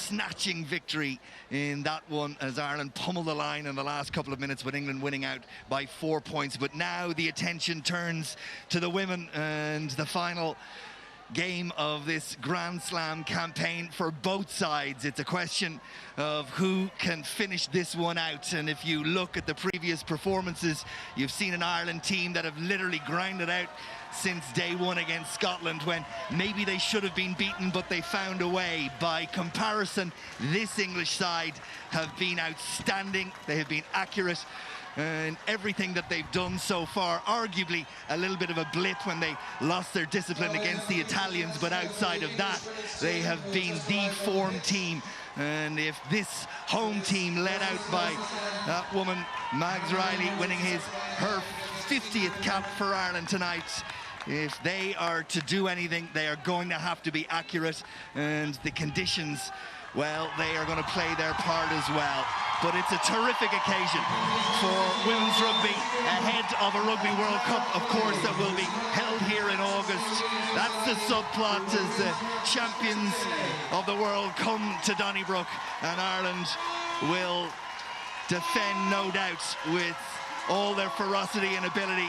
snatching victory in that one as Ireland pummeled the line in the last couple of minutes, with England winning out by 4 points. But now the attention turns to the women and the final game of this Grand Slam campaign for both sides. It's a question of who can finish this one out, and if you look at the previous performances, you've seen an Ireland team that have literally grinded out since day one against Scotland, when maybe they should have been beaten, but they found a way. By comparison, this English side have been outstanding. They have been accurate and everything that they've done so far. Arguably a little bit of a blip when they lost their discipline against the Italians, but outside of that, they have been the form team. And if this home team, led out by that woman, Mags Riley, winning her 50th cap for Ireland tonight, if they are to do anything, they are going to have to be accurate, and the conditions, well, they are going to play their part as well. But it's a terrific occasion for women's rugby ahead of a Rugby World Cup, of course, that will be held here in August. That's the subplot as the champions of the world come to Donnybrook, and Ireland will defend, no doubt, with all their ferocity and ability,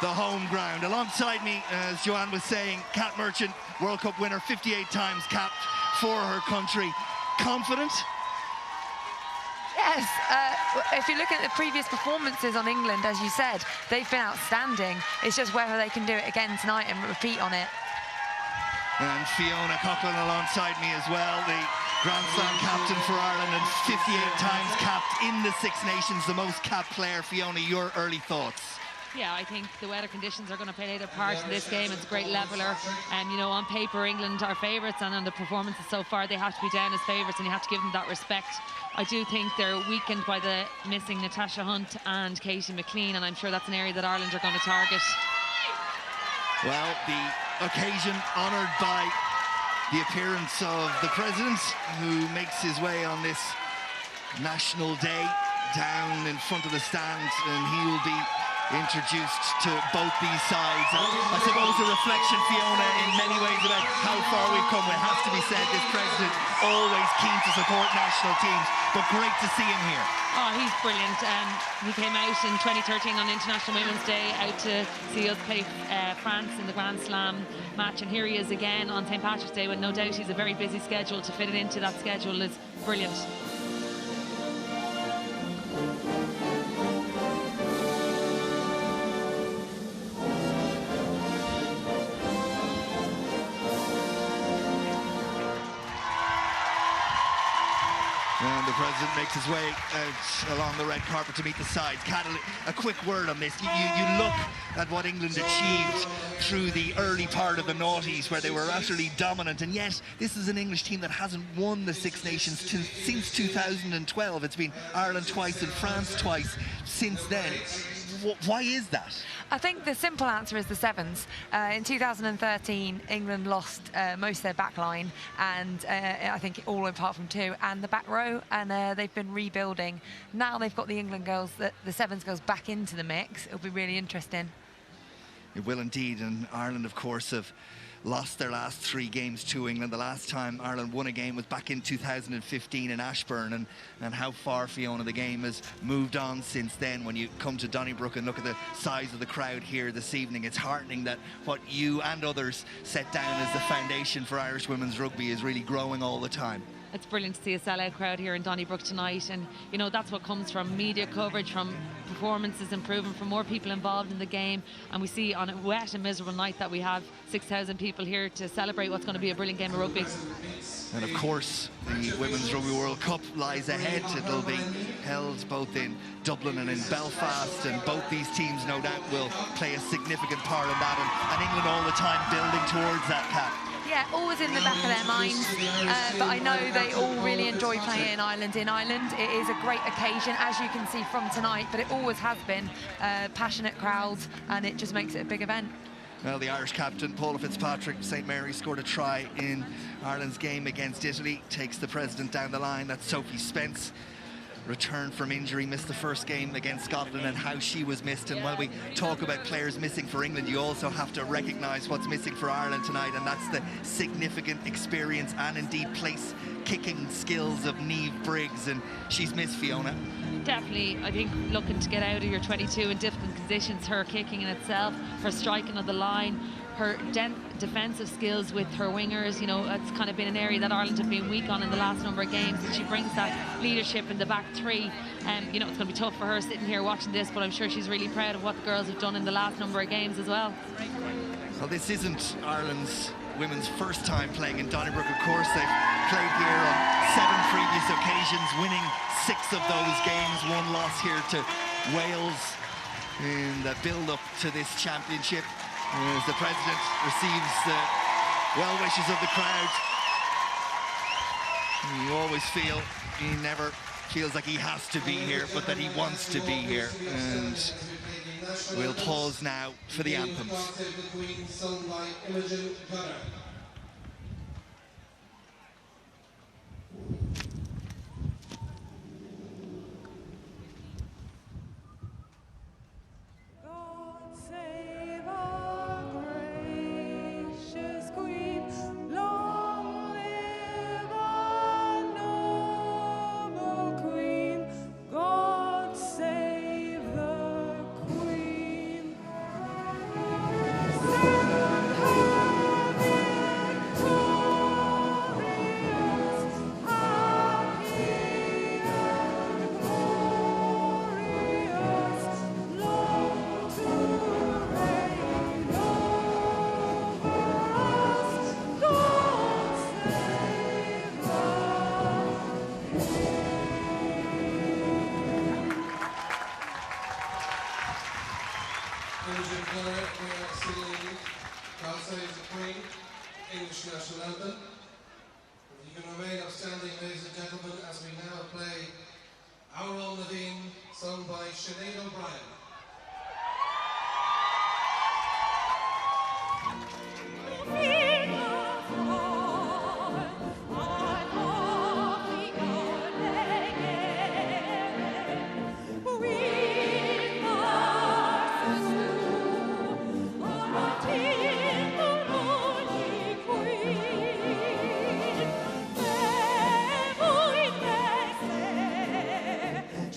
the home ground. Alongside me, as Joanne was saying, Kat Merchant, World Cup winner, 58 times capped for her country. Confident? Yes, if you look at the previous performances on England, as you said, they've been outstanding. It's just whether they can do it again tonight and repeat on it. And Fiona Coughlin alongside me as well, the Grand Slam captain for Ireland, and 58 times capped in the Six Nations, the most capped player. Fiona, your early thoughts? Yeah, I think the weather conditions are going to play their part in this game. It's a great leveller. You know, on paper, England are favourites, and on the performances so far, they have to be down as favourites, and you have to give them that respect. I do think they're weakened by the missing Natasha Hunt and Katie McLean, and I'm sure that's an area that Ireland are going to target. Well, the occasion honoured by the appearance of the President, who makes his way on this National Day down in front of the stand, and he will be introduced to both these sides. And I suppose a reflection, Fiona, in many ways about how far we've come. It has to be said, this President always keen to support national teams, but great to see him here. Oh, he's brilliant. He came out in 2013 on International Women's Day out to see us play France in the Grand Slam match, and here he is again on St. Patrick's Day, when no doubt he's a very busy schedule. To fit it into that schedule is brilliant. And the President makes his way out along the red carpet to meet the sides. Kat, a quick word on this. You look at what England achieved through the early part of the noughties, where they were utterly dominant, and yet this is an English team that hasn't won the Six Nations since 2012. It's been Ireland twice and France twice since then. Why is that? I think the simple answer is the sevens. In 2013, England lost most of their back line, and I think all apart from two, and the back row, and they've been rebuilding. Now they've got the England girls, the sevens girls, back into the mix. It'll be really interesting. It will indeed, and Ireland, of course, have lost their last 3 games to England. The last time Ireland won a game was back in 2015 in Ashburn, and how far, Fiona, the game has moved on since then. When you come to Donnybrook and look at the size of the crowd here this evening, it's heartening that what you and others set down as the foundation for Irish women's rugby is really growing all the time. It's brilliant to see a sellout crowd here in Donnybrook tonight, and you know, that's what comes from media coverage, from performances improving, from more people involved in the game. And we see on a wet and miserable night that we have 6,000 people here to celebrate what's going to be a brilliant game of rugby. And of course, the Women's Rugby World Cup lies ahead. It'll be held both in Dublin and in Belfast, and both these teams, no doubt, will play a significant part in that, and England all the time building towards that, Cap. Yeah, always in the back of their minds, but I know they all really enjoy playing in Ireland. It is a great occasion, as you can see from tonight, but it always has been passionate crowds, and it just makes it a big event. Well, the Irish captain, Paula Fitzpatrick, St. Mary, scored a try in Ireland's game against Italy, takes the President down the line. That's Sophie Spence. returned from injury, missed the first game against Scotland, and how she was missed. And while we talk about players missing for England, you also have to recognise what's missing for Ireland tonight, and that's the significant experience and indeed place kicking skills of Niamh Briggs, and she's missed Fiona. Definitely, I think looking to get out of your 22 in difficult conditions, her kicking in itself, her striking of the line, her defensive skills with her wingers, you know, it's kind of been an area that Ireland have been weak on in the last number of games, and she brings that leadership in the back three. You know, it's going to be tough for her sitting here watching this, but I'm sure she's really proud of what the girls have done in the last number of games as well. Well, this isn't Ireland's women's first time playing in Donnybrook. Of course, they've played here on 7 previous occasions, winning 6 of those games. 1 loss here to Wales in the build-up to this championship. As the president receives the well wishes of the crowd, you always feel he never feels like he has to be here, but that he wants to be here. And we'll pause now for the anthems. English national anthem. If you can remain outstanding, ladies and gentlemen, as we now play Our Own Nadine, sung by Sinead O'Brien.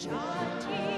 Shanti,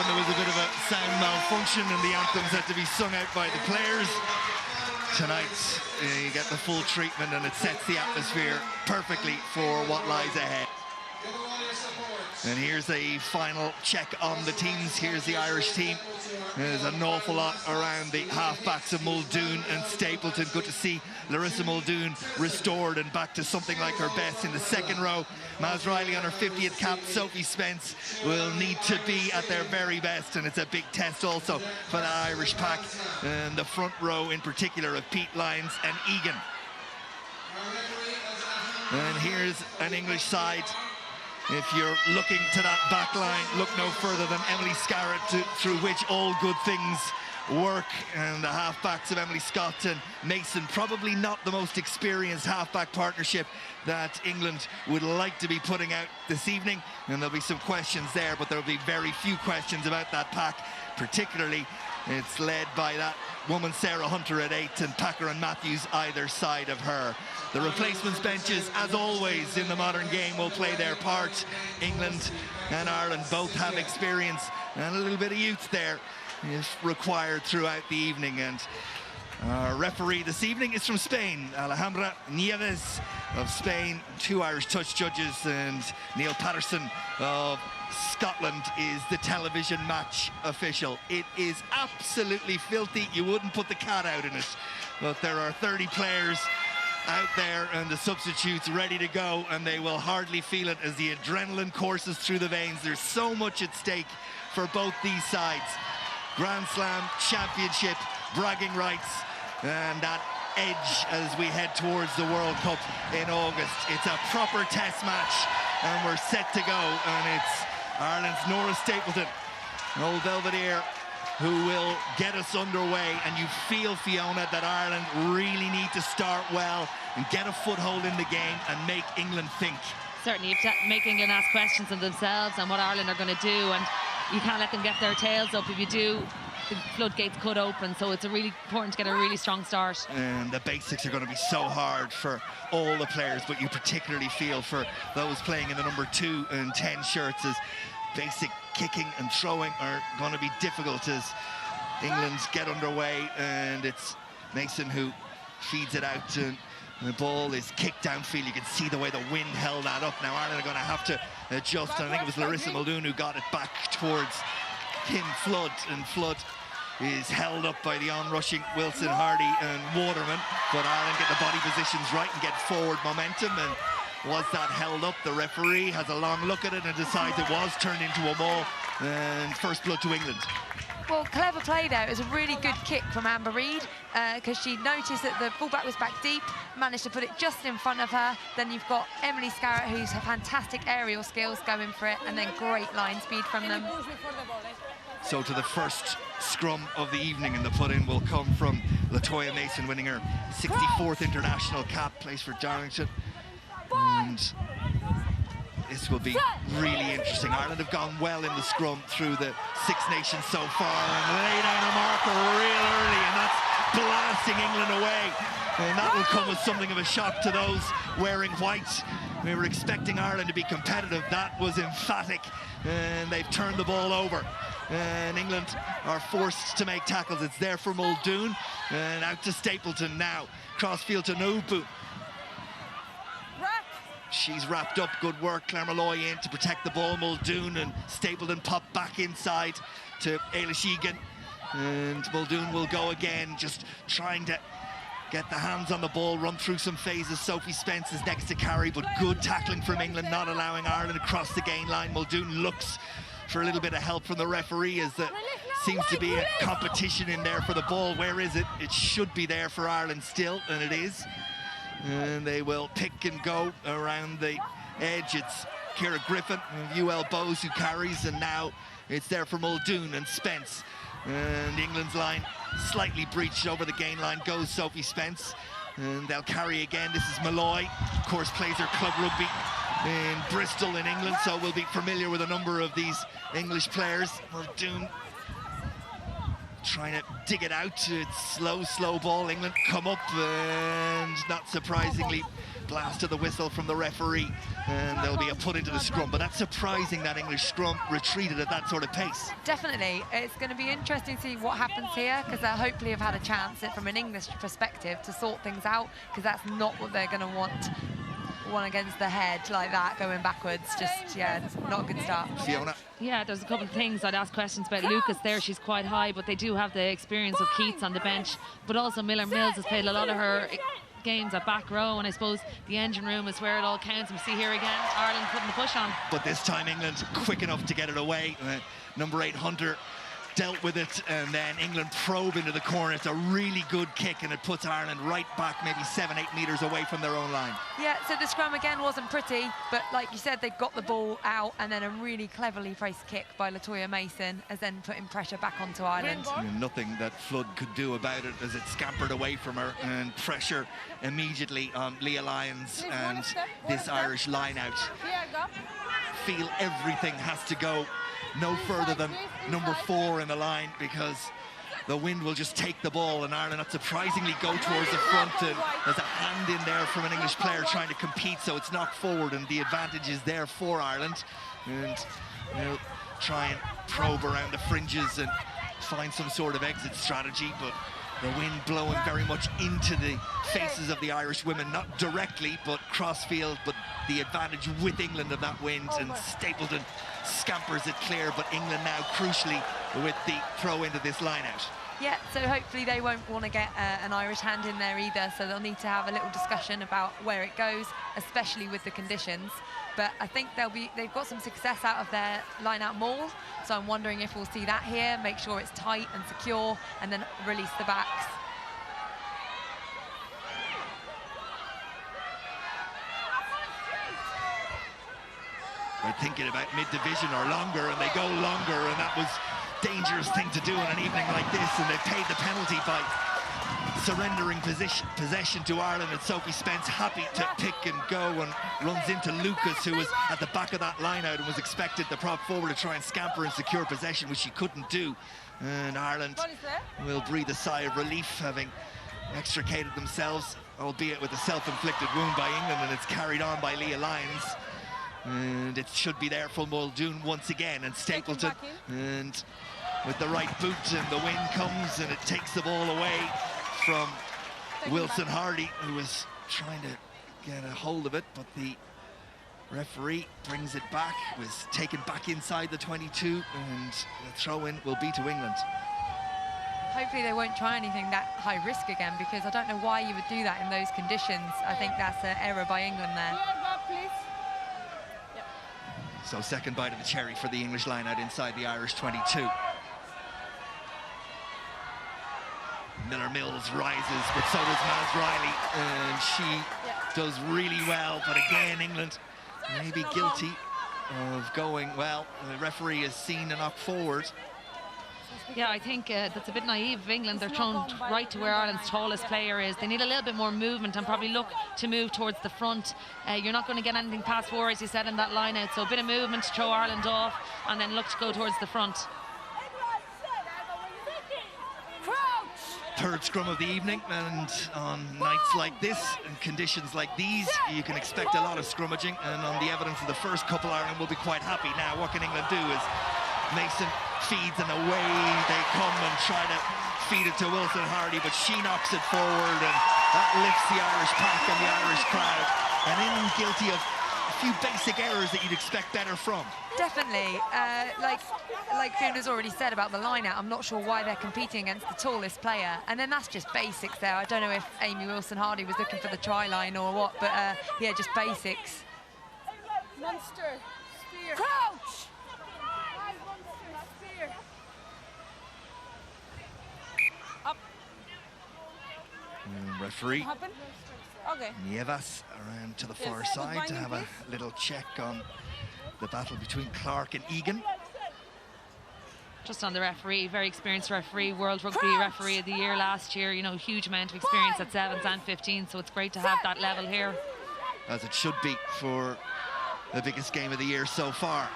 there was a bit of a sound malfunction and the anthems had to be sung out by the players. Tonight, you get the full treatment and it sets the atmosphere perfectly for what lies ahead. And here's a final check on the teams. Here's the Irish team. There's an awful lot around the half-backs of Muldoon and Stapleton. Good to see Larissa Muldoon restored and back to something like her best in the second row. Maz Riley on her 50th cap. Sophie Spence will need to be at their very best, and it's a big test also for the Irish pack. And the front row in particular of Pete Lyons and Egan. And here's an English side. If you're looking to that back line, look no further than Emily Scarrett, through which all good things work. And the half-backs of Emily Scott and Mason, probably not the most experienced half-back partnership that England would like to be putting out this evening. And there'll be some questions there, but there'll be very few questions about that pack. Particularly, it's led by that woman Sarah Hunter at 8 and Packer and Matthews either side of her. The replacements benches, as always in the modern game, will play their part. England and Ireland both have experience and a little bit of youth there is required throughout the evening. And our referee this evening is from Spain, Alejandra Nieves of Spain. 2 Irish touch judges, and Neil Patterson of Scotland is the television match official. It is absolutely filthy. You wouldn't put the cat out in it. But there are 30 players out there and the substitutes ready to go, and they will hardly feel it as the adrenaline courses through the veins. There's so much at stake for both these sides. Grand Slam, championship, bragging rights, and that edge as we head towards the World Cup in August. It's a proper test match and we're set to go, and it's Ireland's Nora Stapleton, old Belvedere, who will get us underway. And you feel, Fiona, that Ireland really need to start well and get a foothold in the game and make England think. Certainly, you have to make England ask questions of themselves and what Ireland are going to do, and you can't let them get their tails up. If you do, the floodgates could open, so it's really important to get a really strong start. And the basics are going to be so hard for all the players, but you particularly feel for those playing in the number 2 and 10 shirts, as basic kicking and throwing are going to be difficult as England get underway. And it's Mason who feeds it out, and the ball is kicked downfield. You can see the way the wind held that up. Now Ireland are going to have to adjust, and I think it was Larissa Muldoon who got it back towards Kim Flood, and Flood is held up by the onrushing Wilson, Hardy and Waterman, but Ireland get the body positions right and get forward momentum. And was that held up? The referee has a long look at it and decides it was turned into a maul, and first blood to England. Well, clever play there. It was a really good kick from Amber Reid, because she noticed that the fullback was back deep, managed to put it just in front of her. Then you've got Emily Scarrett, who's her fantastic aerial skills, going for it, and then great line speed from them. So to the first scrum of the evening, and the put-in will come from Latoya Mason, winning her 64th international cap, plays for Darlington. And this will be really interesting. Ireland have gone well in the scrum through the Six Nations so far, and lay down a marker real early, and that's blasting England away. And that will come as something of a shock to those wearing white. We were expecting Ireland to be competitive. That was emphatic, and they've turned the ball over. And England are forced to make tackles. It's there for Muldoon, and out to Stapleton now. Crossfield to Nubu. She's wrapped up. Good work. Claire Malloy in to protect the ball. Muldoon and Stapleton pop back inside to Ailish Egan. And Muldoon will go again, just trying to get the hands on the ball, run through some phases. Sophie Spence is next to carry, but good tackling from England, not allowing Ireland across the gain line. Muldoon looks for a little bit of help from the referee, as there seems to be a competition in there for the ball. Where is it? It should be there for Ireland still, and it is. And they will pick and go around the edge. It's Ciara Griffin of UL Bowes who carries, and now it's there for Muldoon and Spence. And England's line slightly breached over the gain line goes Sophie Spence, and they'll carry again. This is Malloy, of course, plays her club rugby in Bristol in England, so we'll be familiar with a number of these English players. Muldoon trying to dig it out. It's slow ball. England come up, and not surprisingly blast of the whistle from the referee, and there'll be a put into the scrum. But that's surprising that English scrum retreated at that sort of pace. Definitely. It's going to be interesting to see what happens here, because they'll hopefully have had a chance from an English perspective to sort things out, because that's not what they're going to want. One against the head like that, going backwards, just, yeah, not a good start. Fiona? Yeah, there's a couple of things I'd ask questions about. Lucas there, she's quite high, but they do have the experience of Keats on the bench. But also Miller Mills has played a lot of her games at back row, and I suppose the engine room is where it all counts. And we see here again, Ireland putting the push on. But this time England quick enough to get it away. Number 8, Hunter, dealt with it, and then England probe into the corner. It's a really good kick, and it puts Ireland right back maybe 7-8 metres away from their own line. Yeah, so the scrum again wasn't pretty, but like you said, they got the ball out, and then a really cleverly placed kick by Latoya Mason has then putting pressure back onto Ireland. Nothing that Flood could do about it as it scampered away from her, and pressure immediately on Leah Lyons and this Irish line out. Feel everything has to go no further than number 4 in the line, because the wind will just take the ball, and Ireland not surprisingly go towards the front, and there's a hand in there from an English player trying to compete, so it's knocked forward, and the advantage is there for Ireland. And they'll try and probe around the fringes and find some sort of exit strategy, but the wind blowing very much into the faces of the Irish women, not directly but cross-field, but the advantage with England of that wind, and Stapleton scampers it clear, but England now crucially with the throw into this line out. Yeah, so hopefully they won't want to get an Irish hand in there either, so they'll need to have a little discussion about where it goes, especially with the conditions. But I think they've got some success out of their line-out maul, so I'm wondering if we'll see that here, make sure it's tight and secure, and then release the backs. They're thinking about mid-division or longer, and they go longer, and that was a dangerous thing to do on an evening like this, and they paid the penalty by surrendering possession to Ireland, and Sophie Spence happy to pick and go, and runs into Lucas, who was at the back of that line out and was expected to prop forward to try and scamper and secure possession, which she couldn't do. And Ireland will breathe a sigh of relief, having extricated themselves, albeit with a self-inflicted wound by England, and it's carried on by Leah Lyons. And it should be there for Muldoon once again, and Stapleton, and with the right boot, and the wind comes and it takes the ball away from Wilson Hardy, who was trying to get a hold of it, but the referee brings it back, was taken back inside the 22, and the throw-in will be to England. Hopefully they won't try anything that high risk again, because I don't know why you would do that in those conditions. I think that's an error by England there. So second bite of the cherry for the English line out inside the Irish 22. Miller Mills rises, but so does Maz Riley, and she does really well. But again, England may be guilty of going, well, the referee has seen a knock forward. Yeah, I think that's a bit naive of England. They're thrown right to where Ireland's tallest player is. They need a little bit more movement and probably look to move towards the front. You're not going to get anything past 4, as you said, in that line out. So a bit of movement to throw Ireland off, and then look to go towards the front. Third scrum of the evening, and on nights like this and conditions like these, you can expect a lot of scrummaging, and on the evidence of the first couple, Ireland will be quite happy. Now, what can England do is Mason feeds, and away they come and try to feed it to Wilson Hardy, but she knocks it forward, and that lifts the Irish pack and the Irish crowd. And England guilty of a few basic errors that you'd expect better from. Definitely. Like Fiona's already said about the line-out, I'm not sure why they're competing against the tallest player. And then that's just basics there. I don't know if Amy Wilson-Hardy was looking for the try line or what, but yeah, just basics. Monster, spear. Crouch! Up. Referee Okay. Nievas around to the far side to have a little check on the battle between Clark and Egan. Just on the referee, very experienced referee, World Rugby Referee of the Year last year, you know, huge amount of experience at 7s and 15s, so it's great to have that level here. As it should be for the biggest game of the year so far.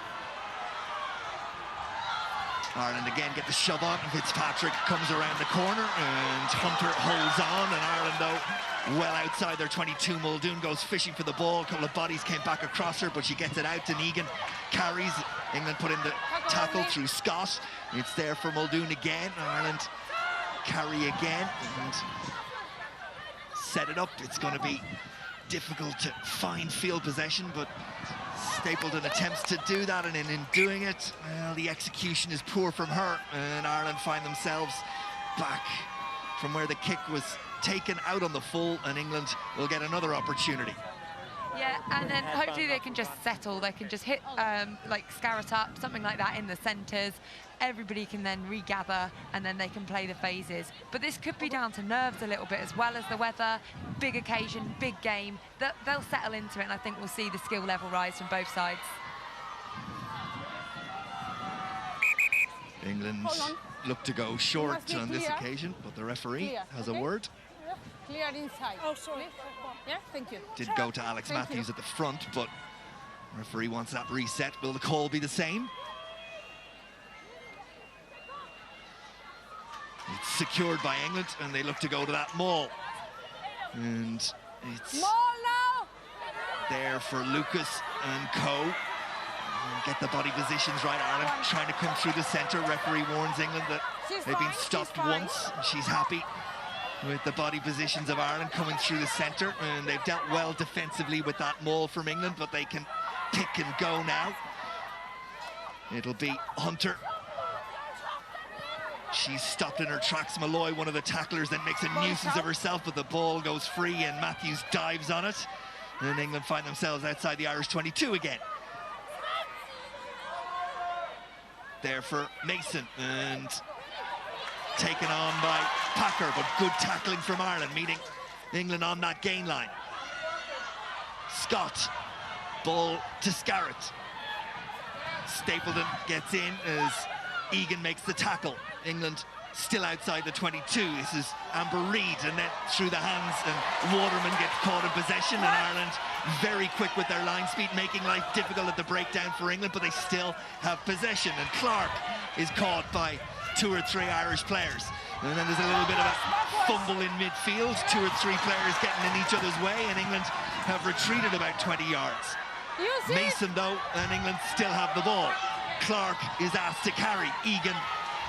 Ireland again get the shove on. Fitzpatrick comes around the corner and Hunter holds on, and Ireland though well outside their 22. Muldoon goes fishing for the ball. A couple of bodies came back across her, but she gets it out. Egan carries. England put in the tackle through Scott. It's there for Muldoon again. Ireland carry again and set it up. It's going to be difficult to find field possession, but Stapleton attempts to do that, and in doing it, well, the execution is poor from her, and Ireland find themselves back from where the kick was taken out on the full, and England will get another opportunity. Yeah, and then hopefully they can just settle. They can just hit, like, Scarrett up, something like that in the centres. Everybody can then regather, and then they can play the phases. But this could be down to nerves a little bit, as well as the weather. Big occasion, big game. They'll settle into it, and I think we'll see the skill level rise from both sides. England look to go short on this occasion, but the referee has a word. Clear inside. Oh, sorry. Yeah, thank you. Did go to Alex Matthews at the front, but referee wants that reset. Will the call be the same? It's secured by England, and they look to go to that maul. And it's there for Lucas and Co. And get the body positions right. Ireland trying to come through the centre. Referee warns England that they've been stopped once. She's happy with the body positions of Ireland coming through the centre, and they've dealt well defensively with that maul from England, but they can pick and go now. It'll be Hunter. She's stopped in her tracks. Malloy, one of the tacklers, then makes a nuisance of herself, but the ball goes free and Matthews dives on it. And England find themselves outside the Irish 22 again. There for Mason, and taken on by Packer, but good tackling from Ireland, meeting England on that gain line. Scott, ball to Scarrett. Stapleton gets in as Egan makes the tackle. England still outside the 22. This is Amber Reid, and then through the hands, and Waterman gets caught in possession, and Ireland very quick with their line speed, making life difficult at the breakdown for England, but they still have possession, and Clark is caught by 2 or 3 Irish players. And then there's a little bit of a fumble in midfield, 2 or 3 players getting in each other's way, and England have retreated about 20 yards. Mason, though, and England still have the ball. Clark is asked to carry. Egan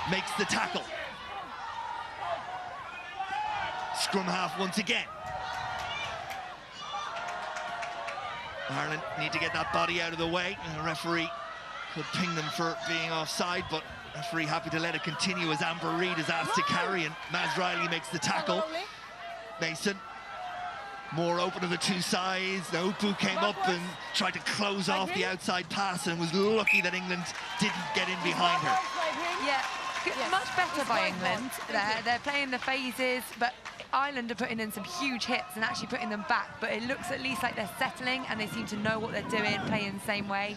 makes the tackle. Scrum half once again. Ireland need to get that body out of the way, and the referee could ping them for being offside, but referee happy to let it continue as Amber Reid is asked to carry, and Maz Riley makes the tackle. Mason, more open to the 2 sides. Upu came up and tried to close off the outside pass, and was lucky that England didn't get in behind her. Yeah, much better by England. They're playing the phases, but Ireland are putting in some huge hits and actually putting them back, but it looks at least like they're settling, and they seem to know what they're doing, playing the same way.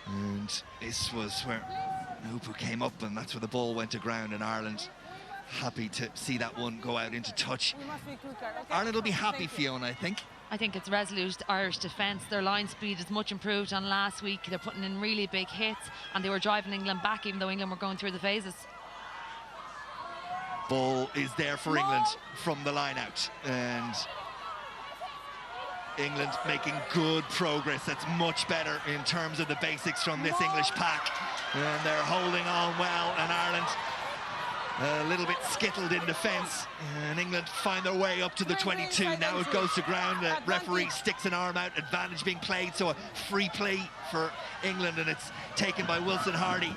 And this was where Upu came up, and that's where the ball went to ground, and Ireland happy to see that one go out into touch. Ireland will be happy, Fiona, I think. I think it's resolute Irish defence. Their line speed is much improved on last week. They're putting in really big hits, and they were driving England back, even though England were going through the phases. Ball is there for England from the line out, and England making good progress. That's much better in terms of the basics from this English pack, and they're holding on well, and Ireland a little bit skittled in defence, and England find their way up to the 22. Now it goes to ground. The referee sticks an arm out, advantage being played, so a free play for England, and it's taken by Wilson Hardy.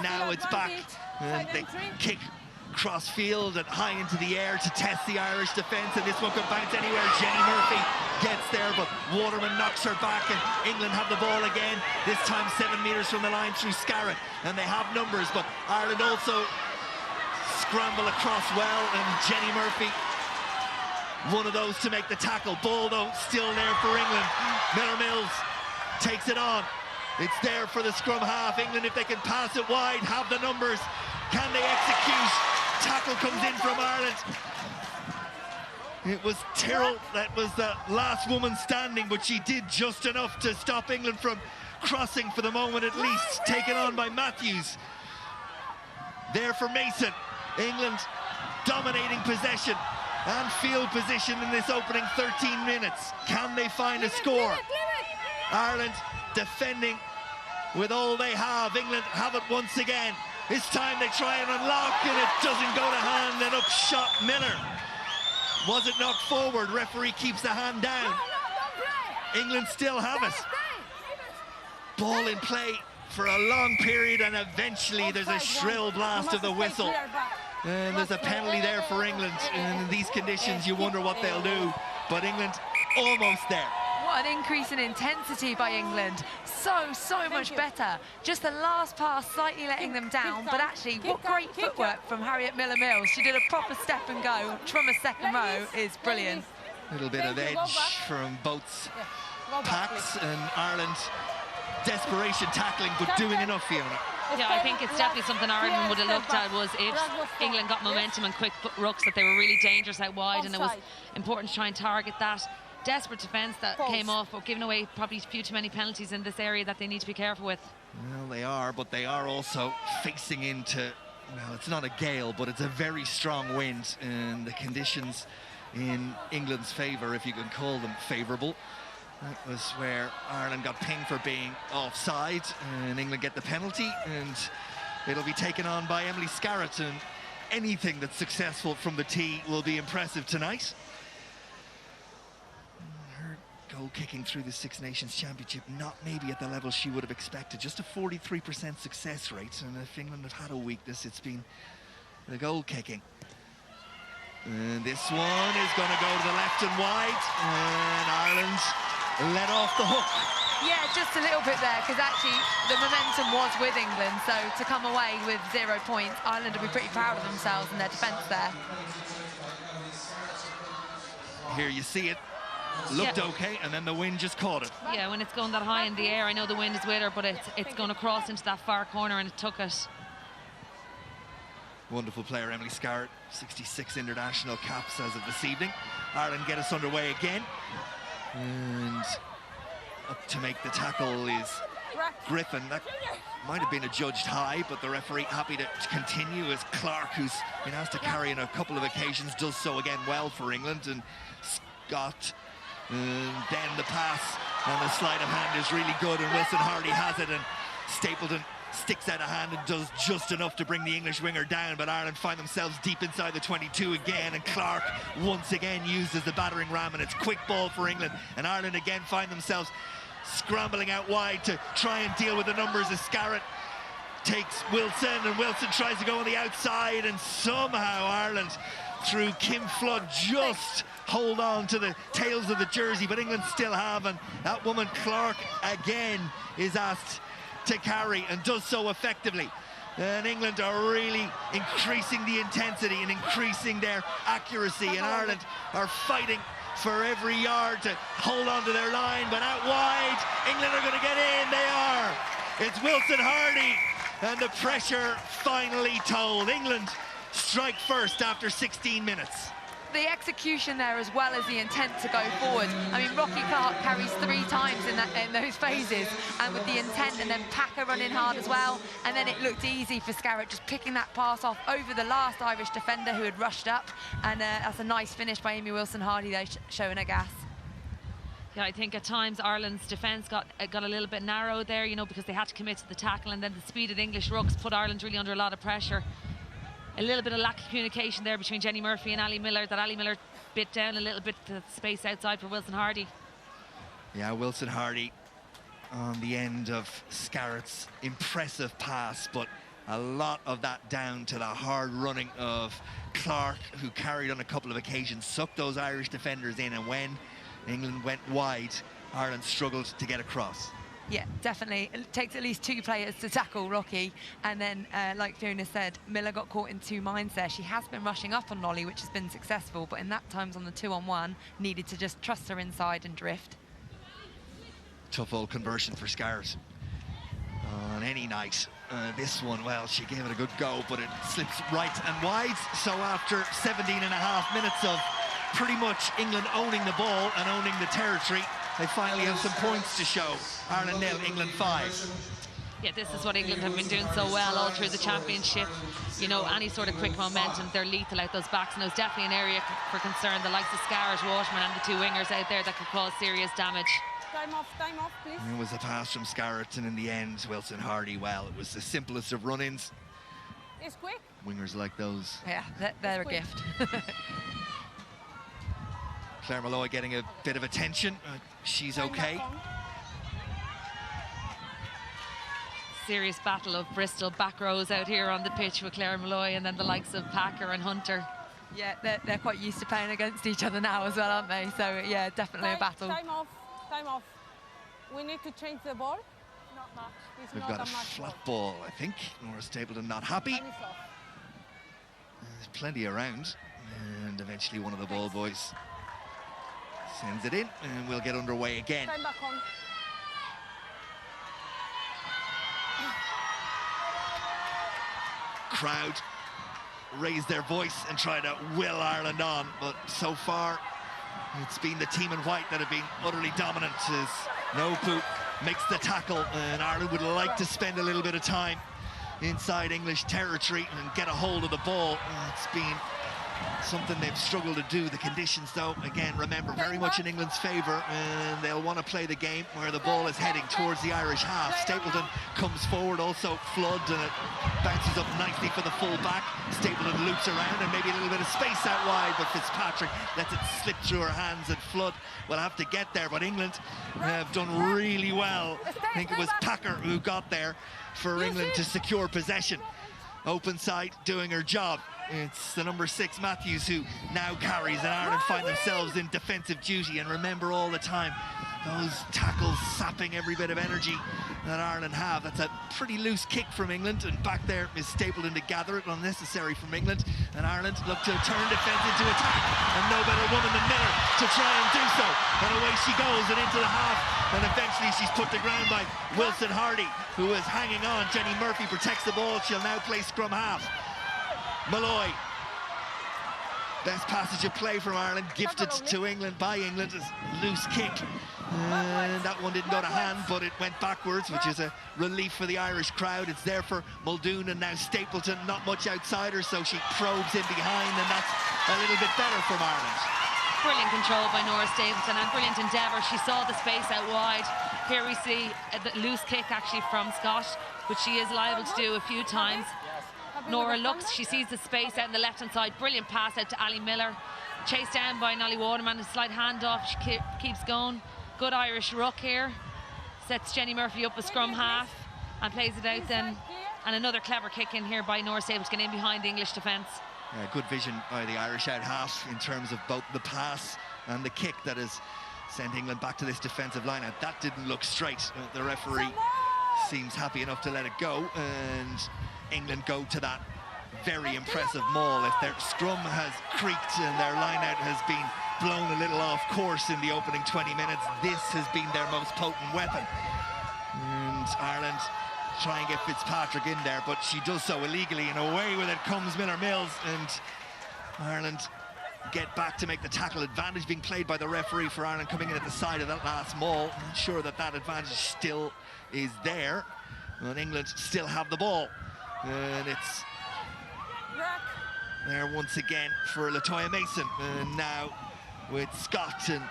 Now it's back, and they kick cross field and high into the air to test the Irish defence, and this one could bounce anywhere. Jenny Murphy gets there, but Waterman knocks her back, and England have the ball again, this time 7 metres from the line through Scarrett, and they have numbers, but Ireland also scramble across well, and Jenny Murphy, one of those to make the tackle. Ball, though, still there for England. Miller Mills takes it on. It's there for the scrum half. England, if they can pass it wide, have the numbers. Can they execute? Tackle comes in from Ireland. It was Tyrrell that was the last woman standing, but she did just enough to stop England from crossing for the moment at least, taken on by Matthews. There for Mason. England dominating possession and field position in this opening 13 minutes. Can they find a score? Ireland defending with all they have. England have it once again. This time they try and unlock, and it doesn't go to hand, and up shot Miller. Was it knocked forward? Referee keeps the hand down. England still have it. Ball in play for a long period, and eventually there's a shrill blast of the whistle. And there's a penalty there for England. And in these conditions, you wonder what they'll do. But England almost there. What an increase in intensity by England. So much better. Just the last pass slightly letting them down, but actually, what great footwork from Harriet Miller-Mills. She did a proper step and go from a second row. Is brilliant. A little bit of edge from both packs, and Ireland desperation tackling, but doing enough, Fiona. Yeah, I think it's definitely something Ireland would have looked at, was if England got momentum and quick rucks, that they were really dangerous out wide, and it was important to try and target that. Desperate defence that came off, or giving away probably a few too many penalties in this area that they need to be careful with. Well, they are, but they are also facing into, well, it's not a gale, but it's a very strong wind, and the conditions in England's favour, if you can call them favourable. That was where Ireland got pinged for being offside, and England get the penalty, and it'll be taken on by Emily Scarrett, and anything that's successful from the tee will be impressive tonight. Her goal kicking through the Six Nations Championship, not maybe at the level she would have expected, just a 43% success rate, and if England have had a weakness, it's been the goal kicking. And this one is going to go to the left and wide, and Ireland let off the hook. Yeah, just a little bit there, because actually the momentum was with England, so to come away with 0 points, Ireland will be pretty proud of themselves and their defence there. Here you see it. Looked okay, and then the wind just caught it. Yeah, when it's going that high in the air, I know the wind is with her, but it's going to cross into that far corner, and it took it. Wonderful player, Emily Scarrett, 66 international caps as of this evening. Ireland get us underway again. And up to make the tackle is Griffin. That might have been adjudged high, but the referee happy to continue, as Clark, who's been asked to carry on a couple of occasions, does so again well for England. And Scott, and then the pass and the sleight of hand is really good, and Wilson Hardy has it, and Stapleton sticks out a hand and does just enough to bring the English winger down, but Ireland find themselves deep inside the 22 again, and Clark once again used as the battering ram, and it's quick ball for England, and Ireland again find themselves scrambling out wide to try and deal with the numbers as Scarrett takes Wilson, and Wilson tries to go on the outside, and somehow Ireland, through Kim Flood, just hold on to the tails of the jersey, but England still have, and that woman Clark again is asked to carry, and does so effectively. And England are really increasing the intensity and increasing their accuracy, and Ireland are fighting for every yard to hold on to their line, but out wide, England are going to get in. They are. It's Wilson Hardy, and the pressure finally told. England strike first after 16 minutes. The execution there, as well as the intent to go forward. I mean, Rocky Clark carries 3 times in those phases, and with the intent, and then Packer running hard as well, and then it looked easy for Scarrett just picking that pass off over the last Irish defender who had rushed up, and that's a nice finish by Amy Wilson-Hardy there, showing her gas. Yeah, I think at times Ireland's defence got a little bit narrow there, you know, because they had to commit to the tackle, and then the speed of the English rucks put Ireland really under a lot of pressure. A little bit of lack of communication there between Jenny Murphy and Ali Miller, that Ali Miller bit down a little bit to the space outside for Wilson Hardy. Yeah, Wilson Hardy on the end of Scarrett's impressive pass, but a lot of that down to the hard running of Clark, who carried on a couple of occasions, sucked those Irish defenders in, and when England went wide, Ireland struggled to get across. Yeah, definitely. It takes at least 2 players to tackle Rocky. And then, like Fiona said, Miller got caught in 2 minds there. She has been rushing up on Nolly, which has been successful, but in that times on the 2-on-1, needed to just trust her inside and drift. Tough old conversion for Scarrett on any night. This one, well, she gave it a good go, but it slips right and wide. So after 17.5 minutes of pretty much England owning the ball and owning the territory, they finally have some points to show. Ireland 0, England 5. Yeah, this is what England have been doing so well all through the championship. You know, any sort of quick momentum, they're lethal out those backs, and it was definitely an area for concern. The likes of Scarrett, Waterman, and the two wingers out there that could cause serious damage. Time off, please. It was a pass from Scarrett, and in the end, Wilson Hardy, well, it was the simplest of run-ins. It's quick. Wingers like those. Yeah, they're a gift. Claire Malloy getting a bit of attention. She's okay. Serious battle of Bristol back rows out here on the pitch with Claire Malloy, and then the likes of Packer and Hunter. Yeah, they're quite used to playing against each other now as well, aren't they? So, yeah, definitely a battle. Time off. We need to change the ball. Not much. It's We've not got a much flat ball, I think. Nora Stapleton not happy. Time is off. There's plenty around. And eventually one of the ball boys sends it in, and we'll get underway again. Time back on. Crowd raise their voice and try to will Ireland on, but so far it's been the team in white that have been utterly dominant as Nopu makes the tackle, and Ireland would like to spend a little bit of time inside English territory and get a hold of the ball. It's been something they've struggled to do. The conditions, though, again, remember, very much in England's favour, and they'll want to play the game where the ball is heading towards the Irish half. Stapleton comes forward, also Flood, and it bounces up nicely for the full back. Stapleton loops around, and maybe a little bit of space out wide, but Fitzpatrick lets it slip through her hands, and Flood will have to get there. But England have done really well. I think it was Packer who got there for England to secure possession. Open side doing her job. It's the number 6 Matthews who now carries, and Ireland find themselves in defensive duty. And remember all the time, those tackles sapping every bit of energy that Ireland have. That's a pretty loose kick from England, and back there is Stapleton to gather it, unnecessary from England. And Ireland look to turn defence into attack, and no better woman than Miller to try and do so. And away she goes and into the half, and eventually she's put to ground by Wilson Hardy, who is hanging on. Jenny Murphy protects the ball. She'll now play scrum half. Malloy, best passage of play from Ireland, gifted to England by England as loose kick. And that one didn't go to hand, but it went backwards, which is a relief for the Irish crowd. It's there for Muldoon, and now Stapleton, not much outsider, so she probes in behind, and that's a little bit better from Ireland. Brilliant control by Nora Stapleton, and brilliant endeavour. She saw the space out wide. Here we see the loose kick actually from Scott, which she is liable to do a few times. Nora looks, she sees the space out on the left-hand side. Brilliant pass out to Ali Miller. Chased down by Nolly Waterman, a slight handoff. She keeps going. Good Irish ruck here. Sets Jenny Murphy up a scrum half and plays it out then. And another clever kick in here by Nora Stapleton, getting in behind the English defence. Yeah, good vision by the Irish out half in terms of both the pass and the kick that has sent England back to this defensive line. And that didn't look straight. The referee seems happy enough to let it go, and England go to that very impressive maul. If their scrum has creaked and their line-out has been blown a little off course in the opening 20 minutes, this has been their most potent weapon. And Ireland try and get Fitzpatrick in there, but she does so illegally, and away with it comes Miller-Mills, and Ireland get back to make the tackle. Advantage being played by the referee for Ireland coming in at the side of that last maul. I'm not sure that advantage still is there, but England still have the ball. And it's there once again for Latoya Mason, and now with Scott, and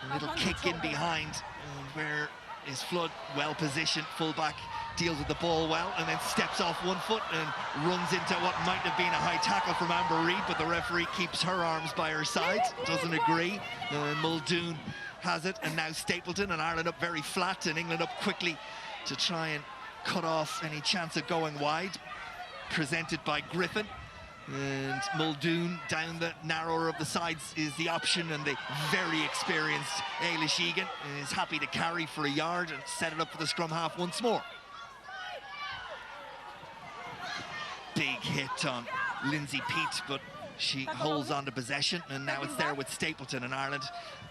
a little kick in behind. And where is Flood? Well positioned, fullback deals with the ball well, and then steps off one foot and runs into what might have been a high tackle from Amber Reid, but the referee keeps her arms by her side, doesn't agree. And Muldoon has it, and now Stapleton, and Ireland up very flat, and England up quickly to try and cut off any chance of going wide. Presented by Griffin, and Muldoon down the narrower of the sides is the option, and the very experienced Ailish Egan is happy to carry for a yard and set it up for the scrum half once more. Big hit on Lindsay Peat, but she holds on to possession, and now it's there with Stapleton and Ireland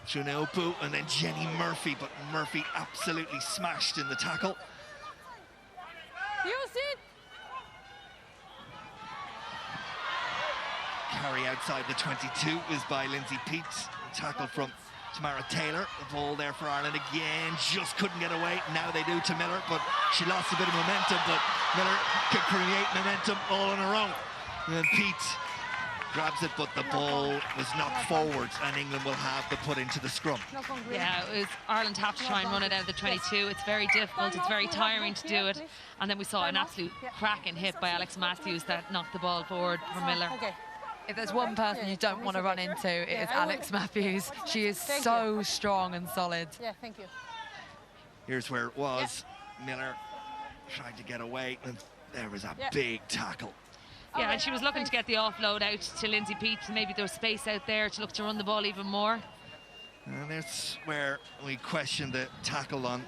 through Neopu, and then Jenny Murphy, but Murphy absolutely smashed in the tackle. Use it. Carry outside the 22 is by Lindsay Peat. Tackle from Tamara Taylor, the ball there for Ireland again, just couldn't get away. Now they do to Miller, but she lost a bit of momentum, but Miller can create momentum all on her own. And Pete grabs it, but the ball was knocked forward, and England will have the put into the scrum. Yeah, Ireland have to try and run it out of the 22. It's very difficult, it's very tiring to do it. And then we saw an absolute cracking hit by Alex Matthews that knocked the ball forward for Miller. If there's one person you don't want to run into, it is Alex Matthews. She is so strong and solid. Yeah, thank you. Here's where it was. Miller tried to get away, and there was a big tackle. Yeah, and she was looking to get the offload out to Lindsay Peat. Maybe there was space out there to look to run the ball even more. And that's where we questioned the tackle on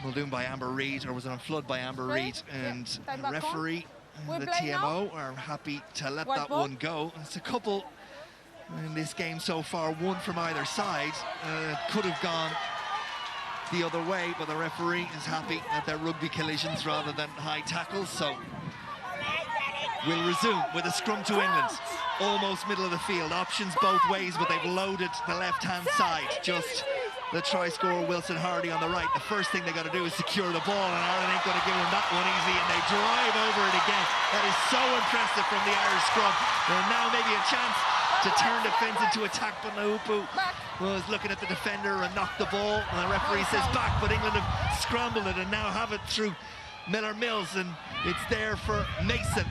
Muldoon by Amber Reid, or was it on Flood by Amber Reid? And the referee, the TMO, are happy to let that one go. It's a couple in this game so far, one from either side. Could have gone the other way, but the referee is happy that they're rugby collisions rather than high tackles. So we'll resume with a scrum to England. Almost middle of the field, options both ways, but they've loaded the left-hand side. Just the try scorer Wilson Hardy on the right. The first thing they got to do is secure the ball, and Ireland ain't going to give them that one easy, and they drive over it again. That is so impressive from the Irish scrum. And now maybe a chance to turn defence into attack, but Naupu was looking at the defender and knocked the ball, and the referee says back, but England have scrambled it and now have it through Miller Mills, and it's there for Mason.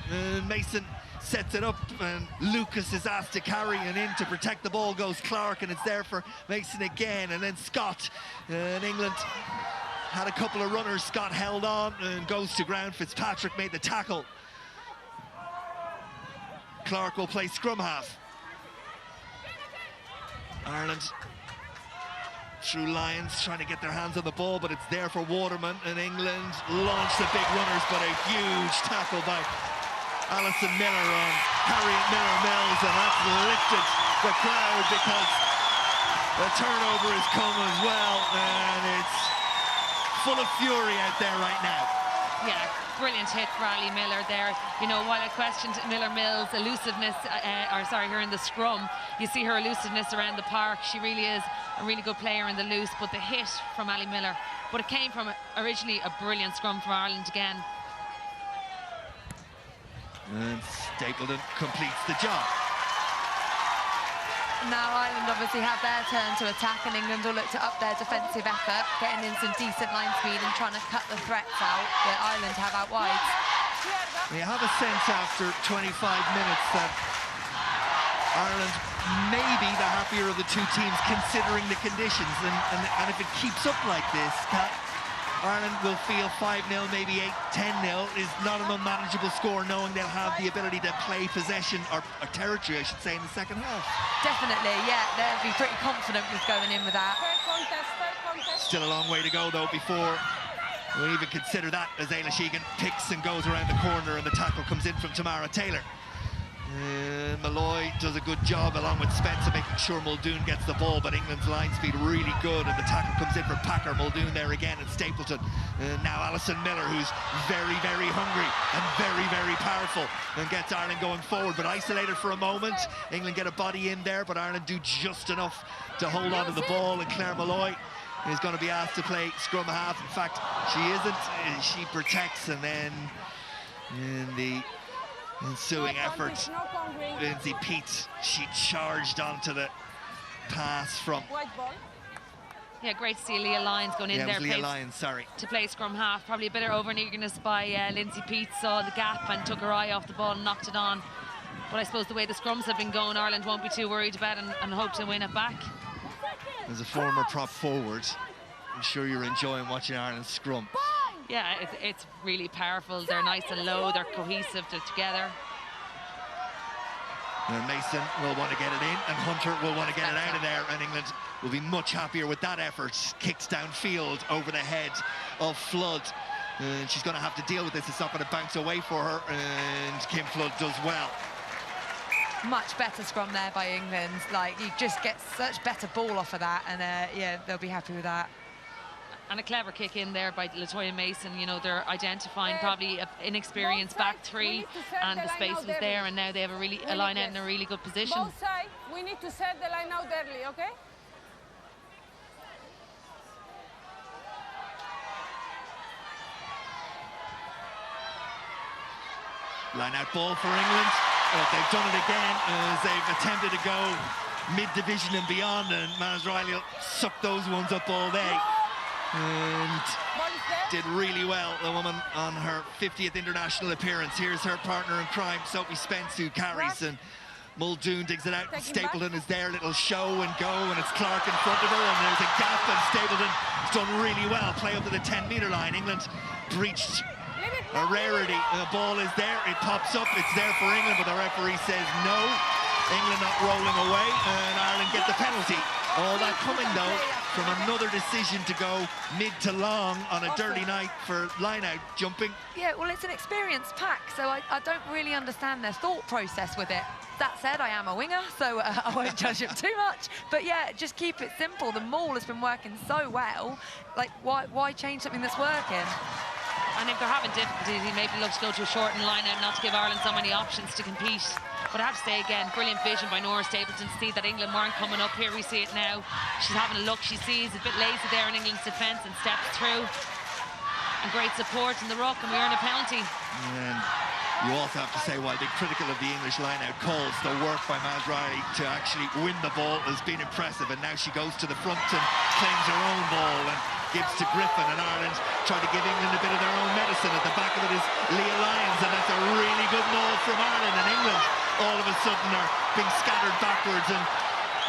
Mason sets it up, and Lucas is asked to carry, and in to protect the ball goes Clark, and it's there for Mason again, and then Scott. And England had a couple of runners. Scott held on and goes to ground. Fitzpatrick made the tackle. Clark will play scrum half. Ireland through Lyons, trying to get their hands on the ball, but it's there for Waterman, and England launch the big runners, but a huge tackle by Alison Miller on Harriet Miller Mills, and that's lifted the crowd because the turnover has come as well, and it's full of fury out there right now. Yeah, brilliant hit for Ali Miller there. You know, while I questioned Miller Mills' elusiveness, her in the scrum, you see her elusiveness around the park. She really is a really good player in the loose, but the hit from Ali Miller, but it came from originally a brilliant scrum from Ireland again. And Stapleton completes the job. Now Ireland obviously have their turn to attack, and England will look to up their defensive effort, getting in some decent line speed and trying to cut the threats out that Ireland have out wide. You have a sense after 25 minutes that Ireland may be the happier of the two teams considering the conditions, and if it keeps up like this, Ireland will feel 5-0, maybe 8-10-0 is not an unmanageable score, knowing they'll have the ability to play possession, or territory, I should say, in the second half. Definitely, yeah, they'll be pretty confident with going in with that. Fair contest. Still a long way to go, though, before we even consider that, as Eilish Egan picks and goes around the corner, and the tackle comes in from Tamara Taylor. Malloy does a good job along with Spencer, making sure Muldoon gets the ball, but England's line speed really good, and the tackle comes in from Packer. Muldoon there again, and Stapleton. Now Alison Miller, who's very, very hungry and very, very powerful, and gets Ireland going forward, but isolated for a moment. England get a body in there, but Ireland do just enough to hold on to the ball, and Claire Malloy is going to be asked to play scrum half. In fact, she isn't. She protects, and then in the ensuing effort, Lindsay Peat, she charged onto the pass from... Yeah, great to see Leah Lyons going in there. Leah Lyons, sorry. To play scrum half. Probably a bit of over-eagerness by Lindsay Peat, saw the gap and took her eye off the ball and knocked it on. But I suppose the way the scrums have been going, Ireland won't be too worried about it, and hope to win it back. As a former prop forward, I'm sure you're enjoying watching Ireland scrum. Yeah, it's really powerful. They're nice and low, they're cohesive, they're together. And Mason will want to get it in, and Hunter will want to get it out of there, and England will be much happier with that effort. Kicks downfield over the head of Flood. And she's going to have to deal with this. It's not going to bounce away for her, and Kim Flood does well. Much better scrum there by England. Like, you just get such better ball off of that, and yeah, they'll be happy with that. And a clever kick in there by Latoya Mason. You know, they're identifying probably an inexperienced back three, and the space was there, and now they have a line out in a really good position. Both sides, we need to set the line out early, okay? Line out ball for England. They've done it again as they've attempted to go mid-division and beyond, and Maz Riley will suck those ones up all day. And did really well, the woman, on her 50th international appearance. Here's her partner in crime, Sophie Spence, who carries, and Muldoon digs it out. Stapleton is there, little show and go, and it's Clark in front of her, and there's a gap, and Stapleton's done really well. Play up to the 10-metre line. England breached a rarity. The ball is there, it pops up, it's there for England, but the referee says no. England not rolling away, and Ireland get the penalty. All that coming, though, from another decision to go mid to long on a dirty night for line-out jumping. Yeah, well, it's an experienced pack, so I don't really understand their thought process with it. That said, I am a winger, so I won't judge it too much. But yeah, just keep it simple. The maul has been working so well. Like, why change something that's working? And if they're having difficulties, he maybe look to go to a shortened line-out, not to give Ireland so many options to compete. But I have to say again, brilliant vision by Nora Stapleton to see that England weren't coming up. Here we see it now. She's having a look. She sees a bit lazy there in England's defence and steps through. And great support in the ruck, and we earn a penalty. And you also have to say, while being critical of the English line-out calls, the work by Maz Riley to actually win the ball has been impressive. And now she goes to the front and claims her own ball and gives to Griffin, and Ireland try to give England a bit of their own medicine. At the back of it is Leah Lyons, and that's a really good maul from Ireland. And England all of a sudden are being scattered backwards, and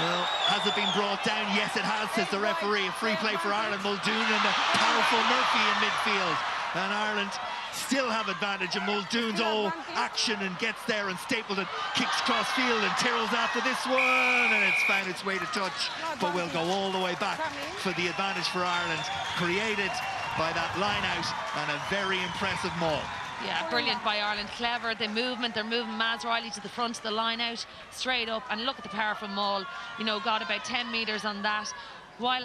well, has it been brought down? Yes, it has, says the referee. A free play for Ireland. Muldoon and the powerful Murphy in midfield, and Ireland still have advantage, and Muldoon's all action and gets there, and Stapleton kicks cross field, and Tyrrell's after this one, and it's found its way to touch, but we'll go all the way back for the advantage for Ireland, created by that line out and a very impressive maul. Yeah, brilliant by Ireland. Clever, the movement. They're moving Maz Riley to the front of the line out, straight up, and look at the powerful maul. You know, got about 10 metres on that. While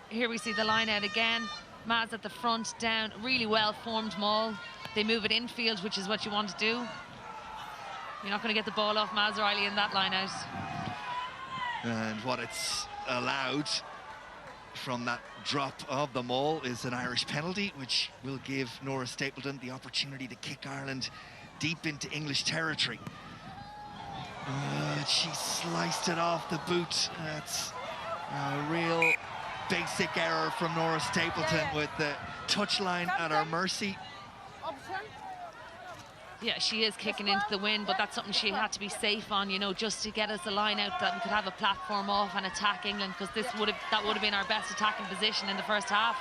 here we see the line out again. Maz at the front, down, really well formed maul. They move it infield, which is what you want to do. You're not going to get the ball off Maz Riley in that line out. And what it's allowed from that drop of the maul is an Irish penalty, which will give Nora Stapleton the opportunity to kick Ireland deep into English territory. She sliced it off the boot. That's a real basic error from Nora Stapleton with the touchline at her mercy. Yeah, she is kicking into the wind, but that's something she had to be safe on, you know, just to get us the line out that we could have a platform off and attack England, because that would have been our best attacking position in the first half.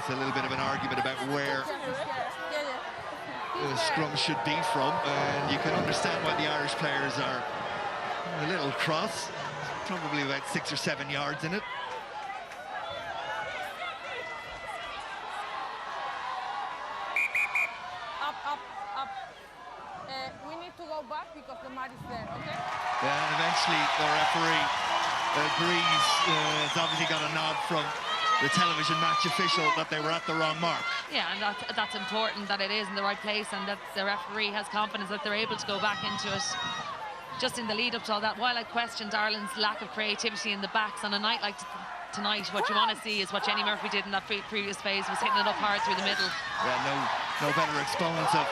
There's a little bit of an argument about where the scrum should be from, and you can understand why the Irish players are a little cross, probably about 6 or 7 yards in it. Up. We need to go back because the mat is there, okay? Yeah, and eventually the referee agrees. It's obviously got a nod from the television match official that they were at the wrong mark. Yeah, and that's important, that it is in the right place, and that the referee has confidence that they're able to go back into it. Just in the lead up to all that, while I questioned Ireland's lack of creativity in the backs, on a night like tonight, what you want to see is what Jenny Murphy did in that previous phase, was hitting it up hard through the middle. Yeah, no better exponents of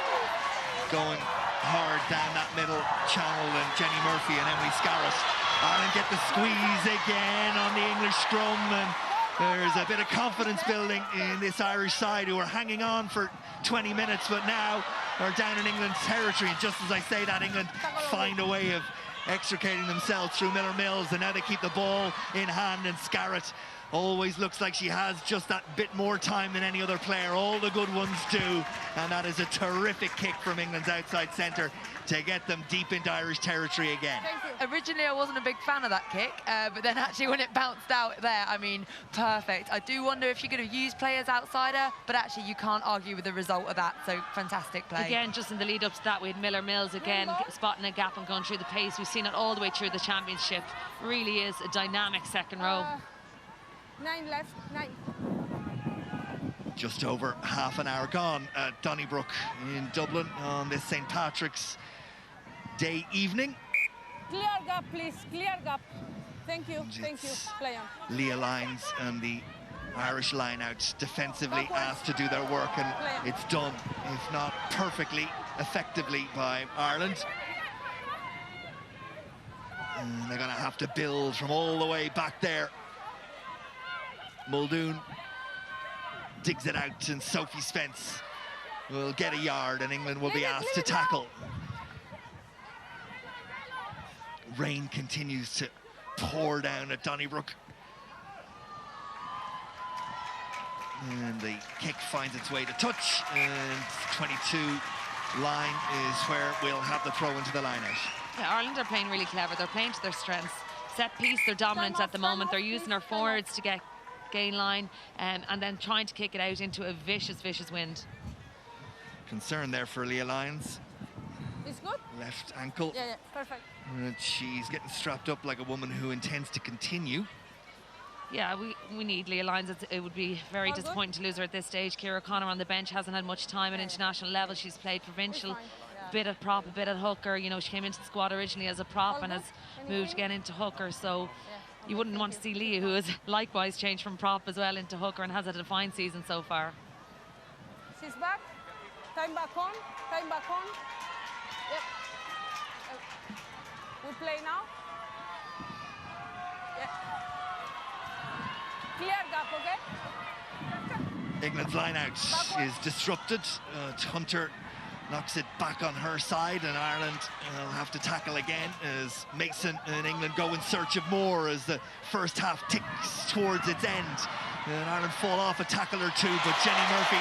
going hard down that middle channel than Jenny Murphy and Emily Scarrett. Ireland get the squeeze again on the English scrum, and there's a bit of confidence building in this Irish side, who are hanging on for 20 minutes, but now are down in England's territory. And just as I say that, England find a way of extricating themselves through Miller Mills, and now they keep the ball in hand, and Scarrett always looks like she has just that bit more time than any other player. All the good ones do, and that is a terrific kick from England's outside centre to get them deep into Irish territory again. Originally, I wasn't a big fan of that kick, but then actually when it bounced out there, I mean, perfect. I do wonder if she could have used players outside her, but actually you can't argue with the result of that, so fantastic play. Again, just in the lead up to that, we had Miller Mills again spotting a gap and going through the pace. We've seen it all the way through the championship. Really is a dynamic second row. 9 left, 9. Just over half an hour gone at Donnybrook in Dublin on this St. Patrick's Day evening. Clear gap, please, clear gap. Thank you, play on. Leah Lyons and the Irish line-out defensively asked to do their work, and it's done, if not perfectly, effectively by Ireland. And they're going to have to build from all the way back there. Muldoon digs it out, and Sophie Spence will get a yard, and England will be asked to tackle. Rain continues to pour down at Donnybrook. And the kick finds its way to touch, and 22 line is where we'll have the throw into the line out. Yeah, Ireland are playing really clever. They're playing to their strengths. Set piece, they're dominant at the moment. They're using their forwards to get gain line, and then trying to kick it out into a vicious, vicious wind. Concern there for Leah Lyons. It's good? Left ankle. Yeah, perfect. And she's getting strapped up like a woman who intends to continue. Yeah, we need Leah Lyons. It would be very All good? disappointing to lose her at this stage. Ciara O'Connor on the bench hasn't had much time at international level. She's played provincial, It's fine, yeah. bit at prop, a bit at hooker. You know, she came into the squad originally as a prop All and good? has Anything? moved again into hooker. So Yeah. you wouldn't want to see Leah, who has likewise changed from prop as well into hooker and has had a fine season so far. She's back. Time back on. Time back on. Yep. We play now. Yeah. Clear gap, okay? England's line-out is disrupted. Hunter knocks it back on her side, and Ireland will have to tackle again as Mason and England go in search of more as the first half ticks towards its end. And Ireland fall off a tackle or two, but Jenny Murphy,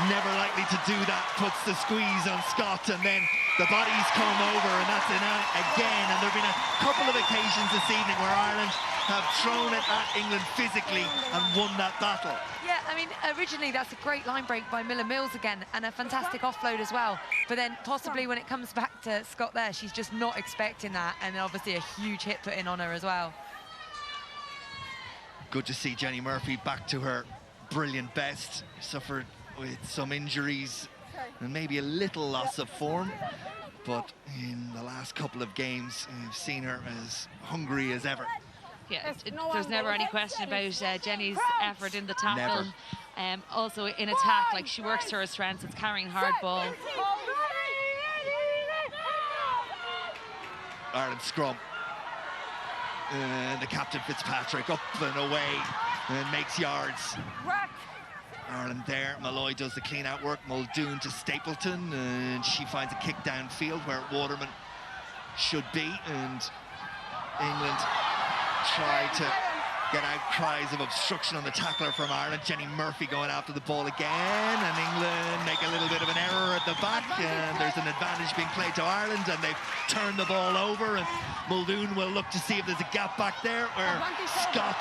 never likely to do that, puts the squeeze on Scott, and then the bodies come over, and that's it again. And there have been a couple of occasions this evening where Ireland have thrown it at England physically and won that battle. Yeah, I mean, originally that's a great line break by Miller Mills again, and a fantastic offload as well. But then possibly when it comes back to Scott there, she's just not expecting that, and obviously a huge hit put in on her as well. Good to see Jenny Murphy back to her brilliant best. Suffered with some injuries and maybe a little loss of form, but in the last couple of games you've seen her as hungry as ever. Yeah, there's never any question about Jenny's effort in the tackle. Also in attack, like she works to her strengths. It's carrying hard ball. Ireland scrum. And the captain Fitzpatrick up and away and makes yards. Ireland there. Malloy does the clean out work. Muldoon to Stapleton, and she finds a kick downfield where Waterman should be, and England try to get out cries of obstruction on the tackler from Ireland. Jenny Murphy going after the ball again, and England make a little bit of an error at the back, and there's an advantage being played to Ireland, and they've turned the ball over, and Muldoon will look to see if there's a gap back there where Scott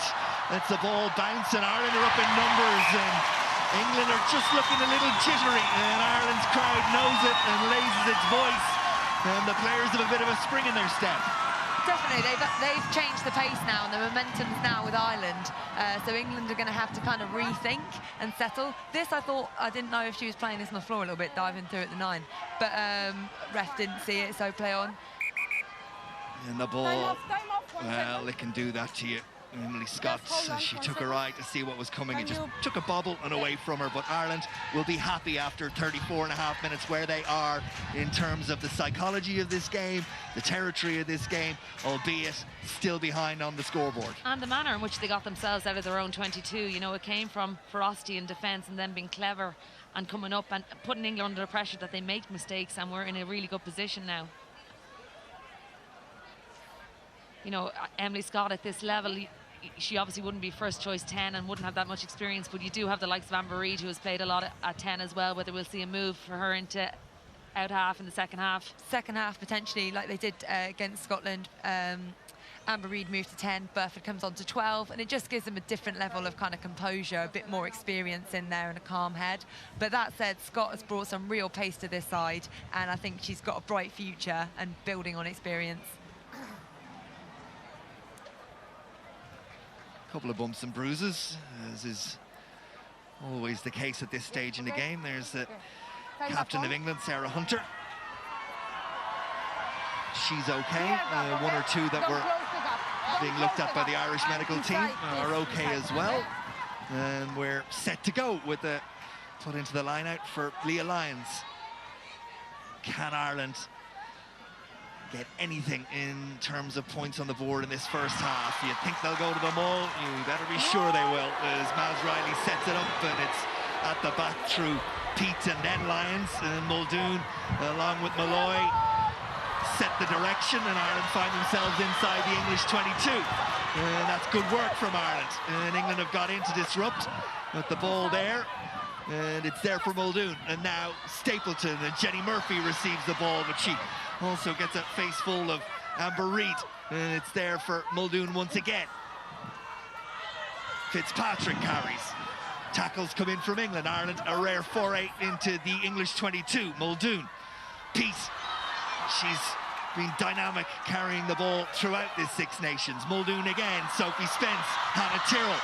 lets the ball bounce, and Ireland are up in numbers, and England are just looking a little jittery, and Ireland's crowd knows it and raises its voice, and the players have a bit of a spring in their step. Definitely, they've changed the pace now, and the momentum's now with Ireland. So England are going to have to kind of rethink and settle. This, I didn't know if she was playing this on the floor a little bit, diving through at the 9. But ref didn't see it, so play on. And the ball, well, it can do that to you. Emily Scott, she took her eye to see what was coming. It just took a bobble and away from her, but Ireland will be happy after 34.5 minutes where they are in terms of the psychology of this game, the territory of this game, albeit still behind on the scoreboard. And the manner in which they got themselves out of their own 22. You know, it came from ferocity in defence and then being clever and coming up and putting England under the pressure that they make mistakes, and we're in a really good position now. You know, Emily Scott at this level, she obviously wouldn't be first choice 10 and wouldn't have that much experience, but you do have the likes of Amber Reid, who has played a lot at 10 as well, whether we'll see a move for her into out half in the second half. Second half, potentially, like they did against Scotland. Amber Reid moved to 10, Burford comes on to 12, and it just gives them a different level of kind of composure, a bit more experience in there and a calm head. But that said, Scott has brought some real pace to this side, and I think she's got a bright future and building on experience. Couple of bumps and bruises, as is always the case at this stage in the game. There's the captain of England, Sarah Hunter. She's okay. One or two that were being looked at by the Irish medical team are okay as well. And we're set to go with the put into the line out for Leah Lyons. Can Ireland get anything in terms of points on the board in this first half? You think they'll go to the maul? You better be sure they will, as Maz Riley sets it up, and it's at the back through Pete and then Lyons, and Muldoon along with Malloy set the direction, and Ireland find themselves inside the English 22. And that's good work from Ireland, and England have got in to disrupt with the ball there, and it's there for Muldoon. And now Stapleton, and Jenny Murphy receives the ball, but she also gets a face full of Amber Reid, and it's there for Muldoon once again. Fitzpatrick carries. Tackles come in from England. Ireland a rare foray into the English 22. Muldoon, Pete, she's been dynamic carrying the ball throughout this Six Nations. Muldoon again, Sophie Spence, Hannah Tyrrell.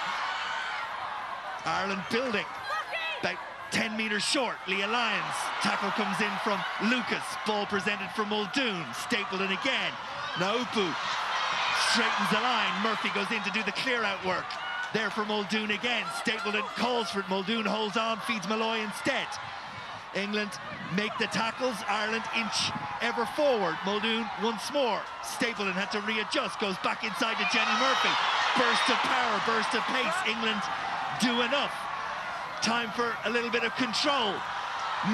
Ireland building, about 10 metres short. Leah Lyons, tackle comes in from Lucas, ball presented for Muldoon. Stapleton again, Naupu straightens the line. Murphy goes in to do the clear out work. There for Muldoon again. Stapleton calls for it. Muldoon holds on, feeds Malloy instead. England make the tackles. Ireland inch ever forward. Muldoon once more. Stapleton had to readjust, goes back inside to Jenny Murphy. Burst of power, burst of pace. England do enough. Time for a little bit of control.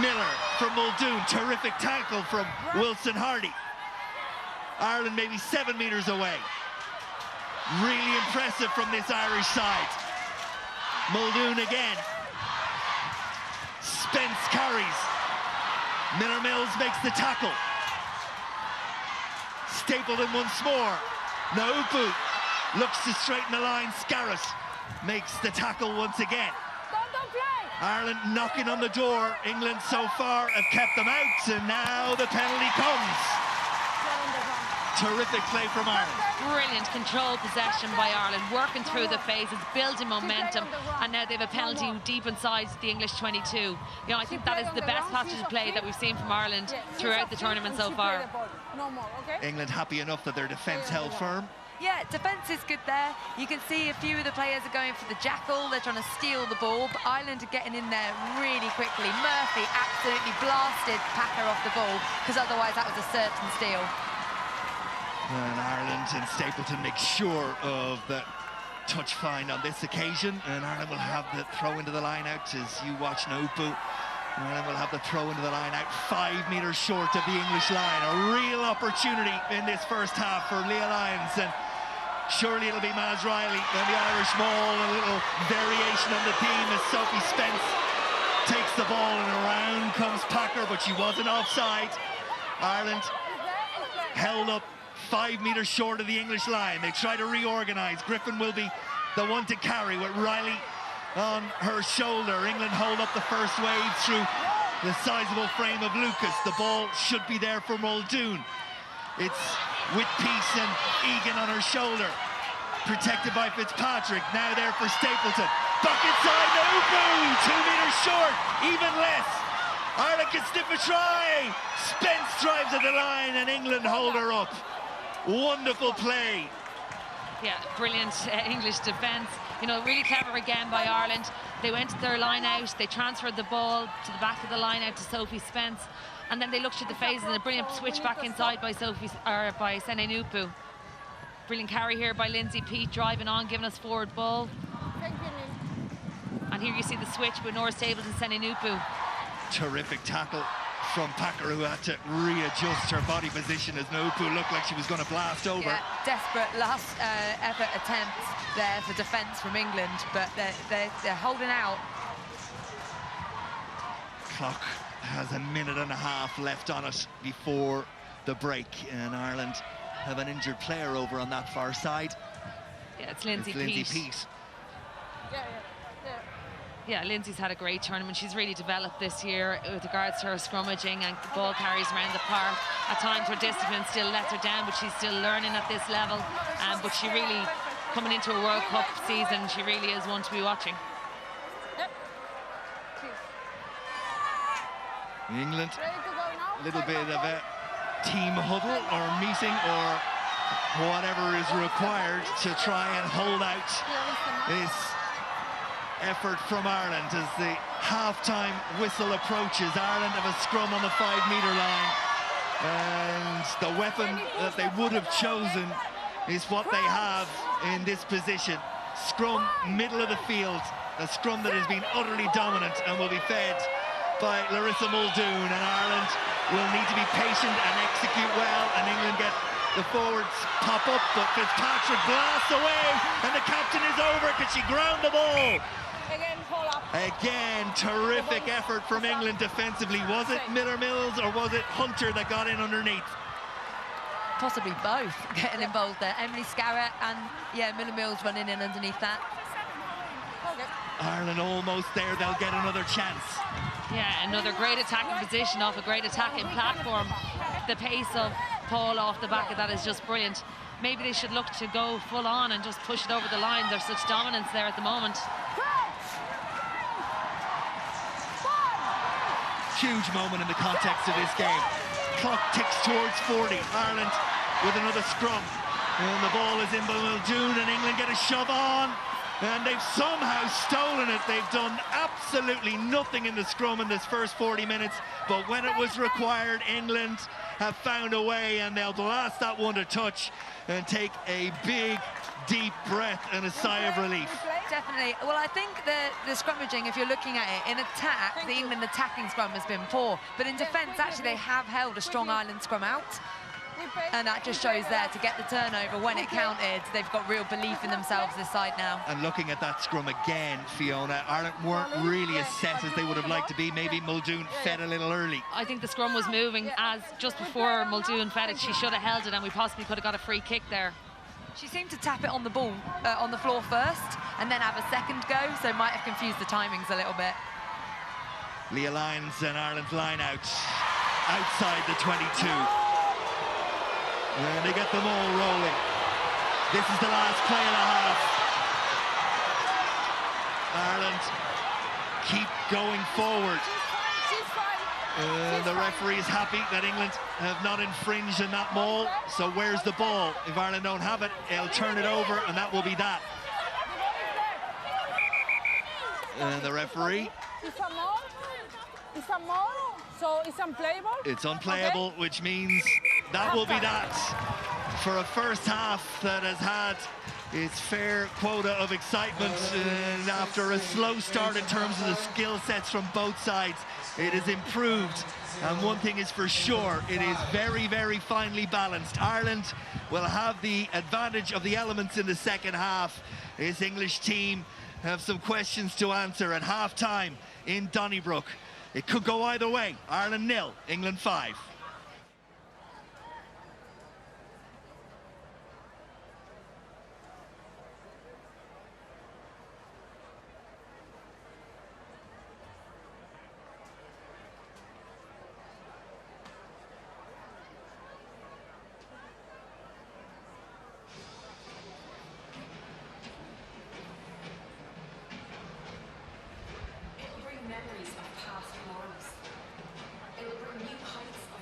Miller from Muldoon. Terrific tackle from Wilson Hardy. Ireland maybe 7 metres away. Really impressive from this Irish side. Muldoon again. Spence carries. Miller Mills makes the tackle. Stapleton once more. Naupu looks to straighten the line. Scarrett makes the tackle once again. Don't play. Ireland knocking on the door. England so far have kept them out, and now the penalty comes. Terrific play from Ireland. Brilliant controlled possession by Ireland, working through the phases, building momentum, and now they have a penalty deep inside the English 22. You know, I think that is the best passage of play that we've seen from Ireland throughout the tournament so far. No more, okay? England happy enough that their defence held firm. Yeah, defence is good there. You can see a few of the players are going for the jackal. They're trying to steal the ball, but Ireland are getting in there really quickly. Murphy absolutely blasted Packer off the ball, because otherwise that was a certain steal. And Ireland and Stapleton make sure of the touch find on this occasion, and Ireland will have the throw into the line out as you watch Naupu. Ireland will have the throw into the line out 5 metres short of the English line. A real opportunity in this first half for Leah Lyons, and surely it'll be Maz Riley and the Irish maul. A little variation on the theme as Sophie Spence takes the ball, and around comes Packer, but she wasn't offside. Ireland held up 5 metres short of the English line. They try to reorganise. Griffin will be the one to carry with Riley on her shoulder. England hold up the first wave through the sizable frame of Lucas. The ball should be there for Muldoon. It's with Peace and Egan on her shoulder. Protected by Fitzpatrick. Now there for Stapleton. Back inside, Naupu! 2 metres short, even less. Ireland can sniff a try. Spence drives at the line, and England hold her up. Wonderful play. Yeah, brilliant English defence. You know, really clever again by Ireland. They went to their line out, they transferred the ball to the back of the line out to Sophie Spence, and then they looked at the phases, and a brilliant switch back inside by by Sene Nupu. Brilliant carry here by Lindsay Peat, driving on, giving us forward ball. Thank you, Lynn. And here you see the switch with Nora Stables and Sene Nupu. Terrific tackle from Packer, who had to readjust her body position as Naupu looked like she was going to blast over. Yeah, desperate last effort attempt there for defence from England, but they're holding out. Clock has a minute and a half left on it before the break, and Ireland have an injured player over on that far side. Yeah, it's Lindsay Lindsay Peat. Peat. Yeah, Lindsay's had a great tournament. She's really developed this year with regards to her scrummaging and ball carries around the park. At times her discipline still lets her down, but she's still learning at this level. But she really, coming into a World Cup season, she really is one to be watching. England, Ready to go now? a little bit of a team huddle or meeting or whatever is required to try and hold out this effort from Ireland as the half-time whistle approaches. Ireland have a scrum on the 5-metre line, and the weapon that they would have chosen is what they have in this position. Scrum, middle of the field, a scrum that has been utterly dominant and will be fed by Larissa Muldoon, and Ireland will need to be patient and execute well, and England get the forwards pop up, but Fitzpatrick blasts away, and the captain is over because she ground the ball. Again, hold up. Again, terrific effort from England defensively. Was it Miller Mills or was it Hunter that got in underneath? Possibly both getting involved there. Emily Scarrett and, yeah, Miller Mills running in underneath that. Okay. Ireland almost there, they'll get another chance. Yeah, another great attacking position off a great attacking platform. The pace of Paul off the back of that is just brilliant. Maybe they should look to go full on and just push it over the line. There's such dominance there at the moment. Huge moment in the context of this game. Clock ticks towards 40. Ireland with another scrum. And the ball is in by Muldoon, and England get a shove on. And they've somehow stolen it. They've done absolutely nothing in the scrum in this first 40 minutes. But when it was required, England have found a way, and they'll blast that one to touch and take a big, deep breath and a sigh of relief. Definitely. Well, I think the scrummaging, if you're looking at it, in attack, the England attacking scrum has been poor. But in defence, actually, they have held a strong Ireland scrum out. And that just shows there to get the turnover when it counted. They've got real belief in themselves this side now. And looking at that scrum again, Fiona, Ireland weren't really as set as they would have liked to be. Maybe Muldoon fed a little early. I think the scrum was moving as just before Muldoon fed it. She should have held it, and we possibly could have got a free kick there. She seemed to tap it on the ball, on the floor first, and then have a second go, so might have confused the timings a little bit. Leah Lyons and Ireland's line out outside the 22. And they get them all rolling. This is the last play and a half. Ireland keep going forward. The referee is happy that England have not infringed on that maul. So where's the ball? If Ireland don't have it, they'll turn it over, and that will be that. And the referee. It's a maul. It's a maul. So it's unplayable? It's unplayable, okay. Which means that will be that for a first half that has had its fair quota of excitement. And after a slow start in terms of the skill sets from both sides, it has improved. And one thing is for sure, it is very, very finely balanced. Ireland will have the advantage of the elements in the second half. This English team have some questions to answer at half-time in Donnybrook. It could go either way. Ireland 0, England 5. Memories of past glories. It'll bring new heights of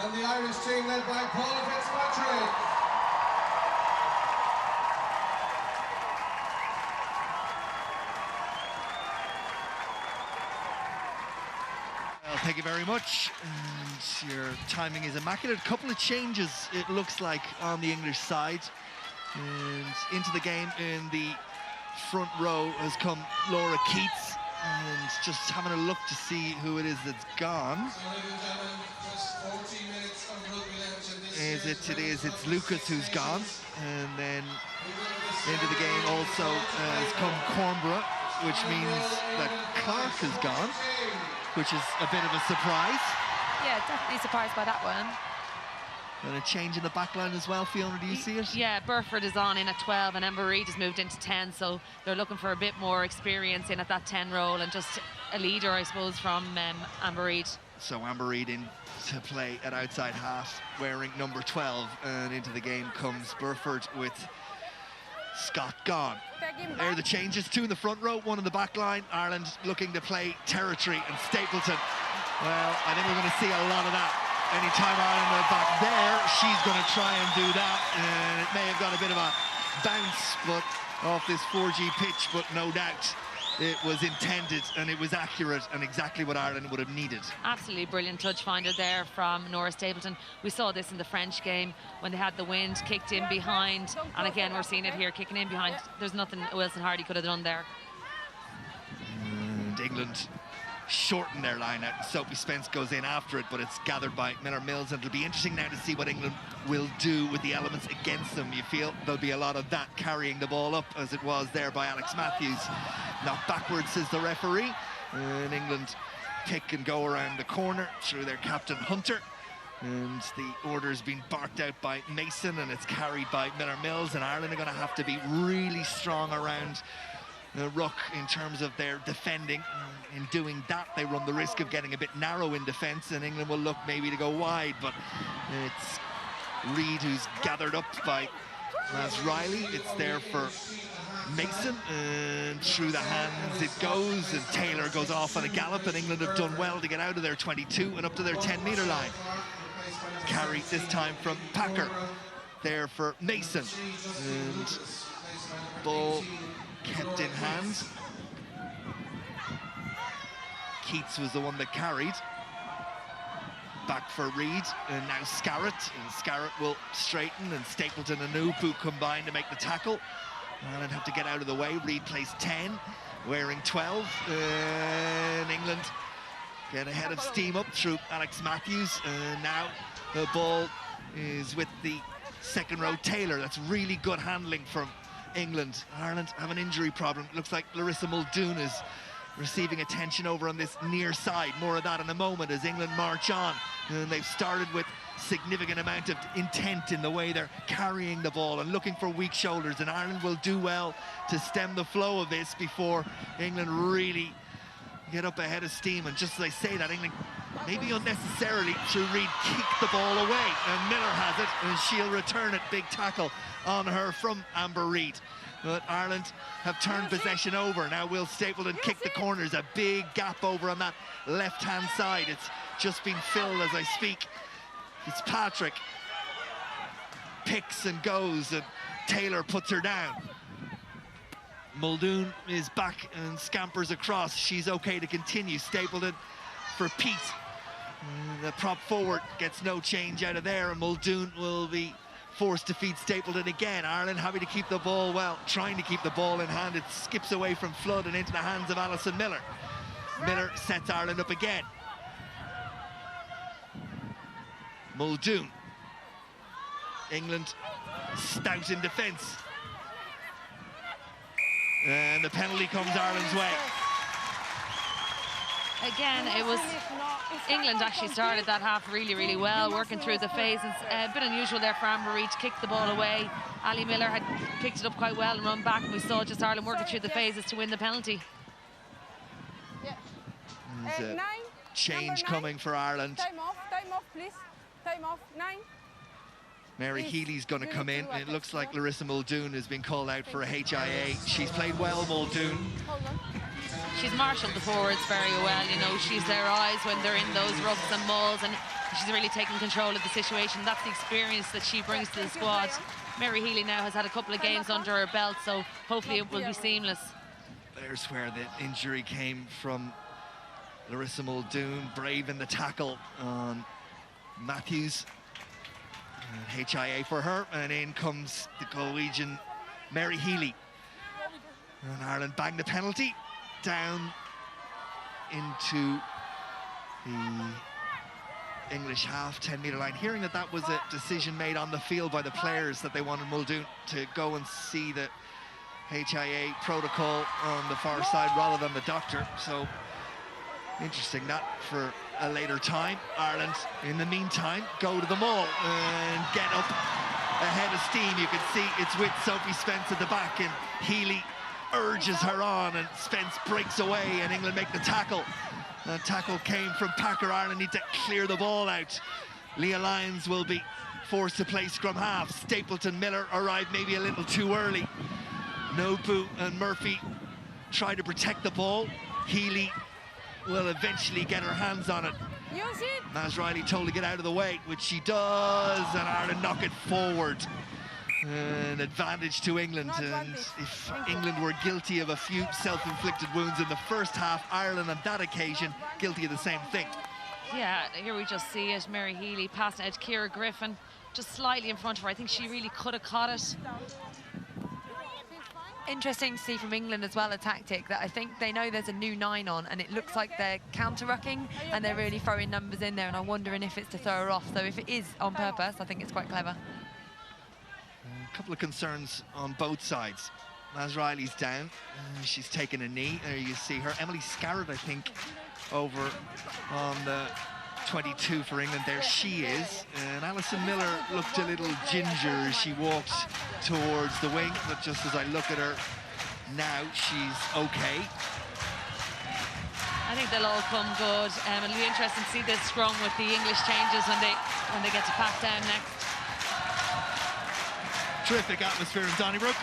And the Irish team led by Paul Fitzpatrick. Well, thank you very much. And your timing is immaculate. A couple of changes, it looks like, on the English side. And into the game in the front row has come Laura Keats. And just having a look to see who it is that's gone. So, ladies and gentlemen, just 40 minutes of rugby left in this It's Lucas who's gone. And then into the game also has come Cornborough, which means that Clark has gone, which is a bit of a surprise. Yeah, definitely surprised by that one. And a change in the back line as well, Fiona, do you see it? Yeah, Burford is on in at 12 and Amber Reid has moved into 10, so they're looking for a bit more experience in at that 10 role and just a leader, I suppose, from Amber Reid. So Amber Reid in to play at outside half, wearing number 12, and into the game comes Burford with Scott gone. There are the changes, two in the front row, one in the back line. Ireland looking to play territory, and Stapleton, well, I think we're going to see a lot of that. Anytime Ireland are back there, she's going to try and do that. And it may have got a bit of a bounce but off this 4G pitch, but no doubt it was intended and it was accurate and exactly what Ireland would have needed. Absolutely brilliant touch finder there from Nora Stapleton. We saw this in the French game when they had the wind, kicked in behind, and again we're seeing it here, kicking in behind. There's nothing Wilson Hardy could have done there. And England shorten their line out. Sophie Spence goes in after it, but it's gathered by Miller Mills, and it'll be interesting now to see what England will do with the elements against them. You feel there'll be a lot of that, carrying the ball up as it was there by Alex Matthews. Knocked backwards, says the referee, and England pick and go around the corner through their captain Hunter, and the order's been barked out by Mason, and it's carried by Miller Mills, and Ireland are going to have to be really strong around the ruck in terms of their defending. In doing that, they run the risk of getting a bit narrow in defence, and England will look maybe to go wide, but it's Reid who's gathered up by Naz Riley. It's there for Mason, and through the hands it goes, and Taylor goes off on a gallop, and England have done well to get out of their 22 and up to their 10-metre line. Carry this time from Packer, there for Mason, and ball kept in hand. Keats was the one that carried. Back for Reid, and now Scarrett, and Scarrett will straighten, and Stapleton and Nupu combine to make the tackle. Ireland have to get out of the way. Reid plays 10, wearing 12, and England get ahead of steam up through Alex Matthews, and now the ball is with the second row Taylor. That's really good handling from England. Ireland have an injury problem. It looks like Larissa Muldoon is receiving attention over on this near side. More of that in a moment as England march on, and they've started with significant amount of intent in the way they're carrying the ball and looking for weak shoulders, and Ireland will do well to stem the flow of this before England really get up ahead of steam. And just as I say that, England maybe unnecessarily through Reid kicked the ball away, and Miller has it, and she'll return it. Big tackle on her from Amber Reid. But Ireland have turned possession over. Now Will Stapleton kick the corners. A big gap over on that left-hand side. It's just been filled as I speak. Fitzpatrick picks and goes, and Taylor puts her down. Muldoon is back and scampers across. She's okay to continue. Stapleton for Pete. The prop forward gets no change out of there, and Muldoon will be forced to feed Stapleton again. Ireland happy to keep the ball, well, trying to keep the ball in hand. It skips away from Flood and into the hands of Alison Miller. Miller sets Ireland up again. Muldoon. England stout in defence. And the penalty comes Ireland's way. Again, it was England actually started that half really, really well, working through the phases. A bit unusual there for Amber Reid to kick the ball away. Ali Miller had picked it up quite well and run back, and we saw just Ireland working through the phases to win the penalty. There's a change coming for Ireland. Time off, please. Time off, 9. Mary Healy's going to come in. It looks like Larissa Muldoon has been called out for a HIA. She's played well, Muldoon. Hold on. she's marshalled the forwards very well. You know, she's their eyes when they're in those roughs and mauls, and she's really taking control of the situation. That's the experience that she brings to the squad. Mary Healy now has had a couple of games under her belt, so hopefully it will be seamless. There's where the injury came from. Larissa Muldoon, brave in the tackle on Matthews. And HIA for her, and in comes the Galwegian Mary Healy. And Ireland banged the penalty down into the English half, 10-metre line. Hearing that that was a decision made on the field by the players, that they wanted Muldoon to go and see the HIA protocol on the far side rather than the doctor. So interesting that for a later time. Ireland, in the meantime, go to the maul and get up ahead of steam. You can see it's with Sophie Spence at the back, and Healy urges her on, and Spence breaks away, and England make the tackle. The tackle came from Packer. Ireland need to clear the ball out. Leah Lyons will be forced to play scrum half. Stapleton, Miller arrived maybe a little too early. Nobu and Murphy try to protect the ball. Healy will eventually get her hands on it. Naz Riley told to get out of the way, which she does, and Ireland knock it forward. An advantage to England, and if England were guilty of a few self-inflicted wounds in the first half, Ireland on that occasion guilty of the same thing. Yeah, here we just see it. Mary Healy passing out Ciara Griffin, just slightly in front of her. I think she really could have caught it. Interesting to see from England as well a tactic that I think they know there's a new 9 on, and it looks like they're counter-rucking and they're really throwing numbers in there, and I'm wondering if it's to throw her off. So if it is on purpose, I think it's quite clever. A couple of concerns on both sides. Naz Riley's down. She's taken a knee. There you see her. Emily Scarrett, I think, over on the 22 for England. There she is. And Alison Miller looked a little ginger as she walked towards the wing, but just as I look at her now, she's okay. I think they'll all come good. It'll be interesting to see this scrum with the English changes when they get to pack down next. Terrific atmosphere in Donnybrook.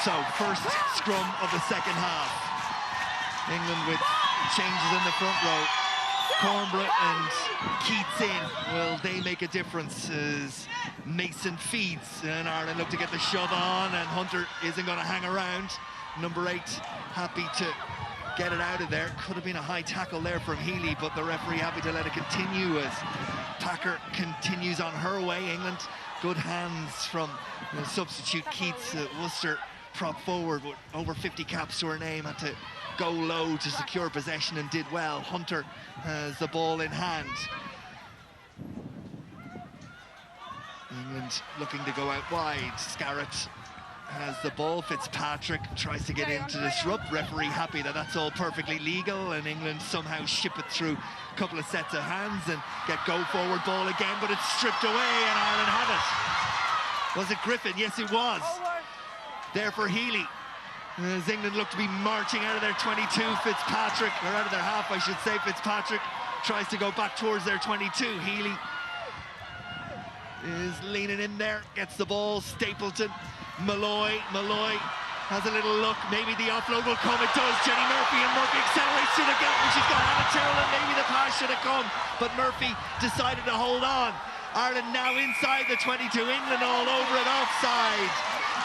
So, first scrum of the second half. England with changes in the front row. Cornborough and Keats in. Will they make a difference as Mason feeds? And Ireland look to get the shove on, and Hunter isn't going to hang around. Number 8 happy to get it out of there. Could have been a high tackle there from Healy, but the referee happy to let it continue as Packer continues on her way. England, good hands from the substitute Keats. Worcester prop forward with over 50 caps to her name, had to go low to secure possession and did well. Hunter has the ball in hand. England looking to go out wide. Scarrett has the ball. Fitzpatrick tries to get in to disrupt. Referee happy that that's all perfectly legal, and England somehow ship it through a couple of sets of hands and get go forward ball again, but it's stripped away and Ireland have it. Was it Griffin? Yes, it was. There for Healy. As England look to be marching out of their 22, Fitzpatrick, or out of their half, I should say. Fitzpatrick tries to go back towards their 22. Healy is leaning in there, gets the ball. Stapleton, Malloy has a little look. Maybe the offload will come. It does. Jenny Murphy, and Murphy accelerates to the gap, and she's got Hannah Tyrrell, and maybe the pass should have come, but Murphy decided to hold on. Ireland now inside the 22. England all over it, offside,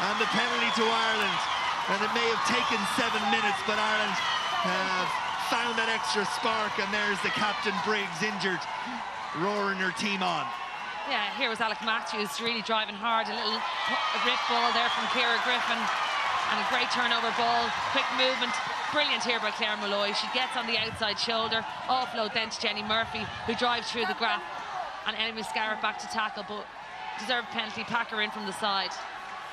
and the penalty to Ireland. And it may have taken 7 minutes, but Ireland have found that extra spark, and there's the captain, Briggs, injured, roaring her team on. Yeah, here was Alec Matthews really driving hard. A little rip ball there from Ciara Griffin, and a great turnover ball. Quick movement, brilliant here by Claire Malloy. She gets on the outside shoulder, offload then to Jenny Murphy, who drives through the gap, and Emily Scarrett back to tackle, but deserved penalty. Packer in from the side.